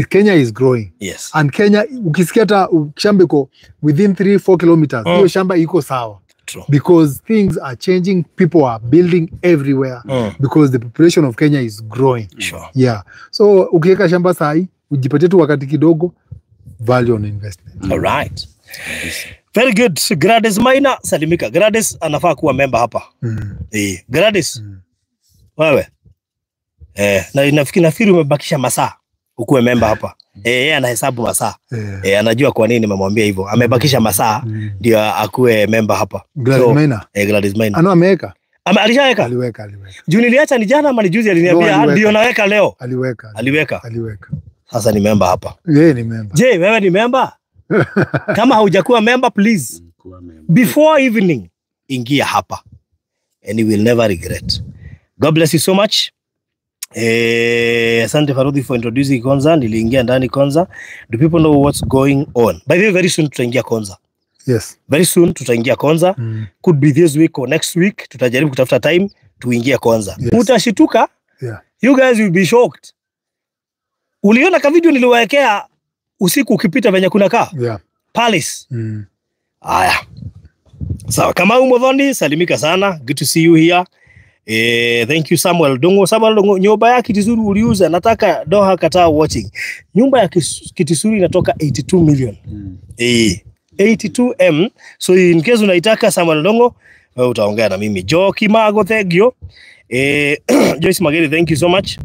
Kenya is growing. Yes. And Kenya, ukisikia hata shamba iko within 3-4 kilometers, hiyo shamba iko sawa. True. Because things are changing, people are building everywhere because the population of Kenya is growing. Sure. Yeah. So ukiweka shamba sahi, ujipatie tu wakati kidogo, value on investment. All right. Very good. Gladys Maina, salimika. Gladys anafaa kuwa member hapa. Gladys. Wewe. Na nafikiri umebakisha masaa ukuwe member hapa. Yeye anahesabu masaa. Anajua kwa nini nimemwambia hivyo. Amebakisha masaa ndio akuwe member hapa. Gladys Maina. Gladys Maina. Ano ameweka? Alishaweka? Aliweka. Juu niliacha ni jana ama ni juzi aliniambia ndio naweka leo. Aliweka. Sasa ni member hapa. Yeye ni member. Je, wewe ni member? Kama haujakuwa member, please. Before evening, ingia hapa. And you will never regret. God bless you so much. Asante Farudi for introducing Konza. Niliingia ndani Konza. Do people know what's going on? By the way, very soon tutaingia Konza. Yes. Very soon tutaingia Konza. Could be this week or next week. Tutajaribu kutafuta time tuingie Konza. Yes. Utashituka. Yeah. You guys will be shocked. Uliona ka video niliwaekea usiku ukipita venye kuna kaa? Yeah. Palace. Aya. Sawa, kama Muthoni, salimika sana. Good to see you here. Thank you Samuel Dongo. Samuel Dongo, nyumba ya Kitisuru uliuza, nataka Doha Qatar watching. Nyumba ya Kitisuru inatoka 82 million. 82M. So in case unaitaka Samuel Dongo, wewe utaongea na mimi. Jo Kimago, thank you. Joyce Mageri, thank you so much.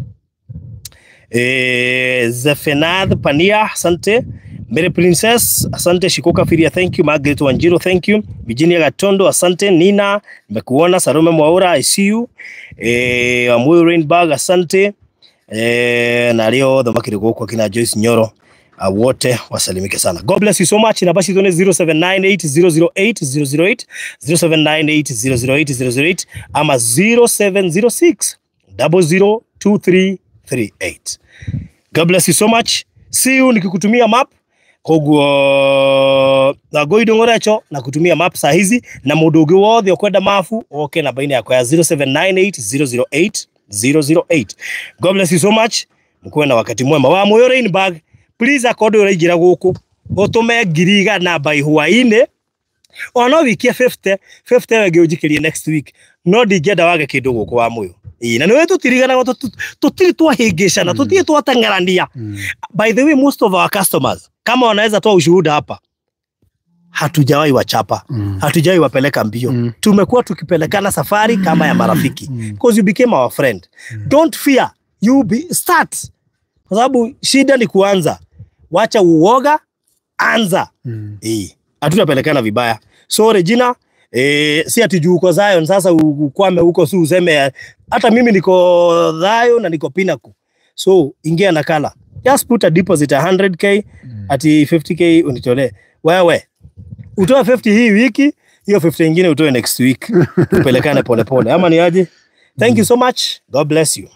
Zefenad Pania, asante. Mary Princess, asante. Shikoka Firia, thank you. Margaret Wanjiro, thank you. Virginia Gatondo, asante. Nina, nimekuona. Salome Mwaura, I see you. Amoyo Rainbag, asante. Na leo dhamaki liko kwa kina Joyce Nyoro. Wote wasalimike sana. God bless you so much. Na basi tuone 0798008008, 0798008008 ama 0706002338. God bless you so much. See you nikikutumia map. Koguo na Goido Ngorecho na kutumia map saa hizi na mundu ungi wothe ukwenda mafu okay na baina yako ya 0798008008. God bless you so much. Mkuwe na wakati mwema wa Moyo Rainbag. Please akodo uraingira guku utume ngiriga na by hwaine ono wiki 50 wege ujikirie next week no ndingenda wage kindu guku wa Moyo na niwe tutirigana tutiri twahingicana tutiri twatengerania. By the way, most of our customers kama wanaweza toa ushuhuda hapa, hatujawahi wachapa, hatujawahi wapeleka mbio. Tumekuwa tukipelekana safari kama ya marafiki because you became our friend. Don't fear, start, kwa sababu shida ni kuanza. Wacha uoga, anza. Hatutapelekana vibaya. So Regina, si ati juu uko Zion sasa ukwame huko, si useme hata mimi niko Zion na niko Pinnacle. So ingia nakala, just put a deposit 100k ati 50k unitolee. Wewe utoe 50 hii wiki, hiyo 50 nyingine utoe next week. Tupelekane pole pole ama ni aje? Thank you so much. God bless you.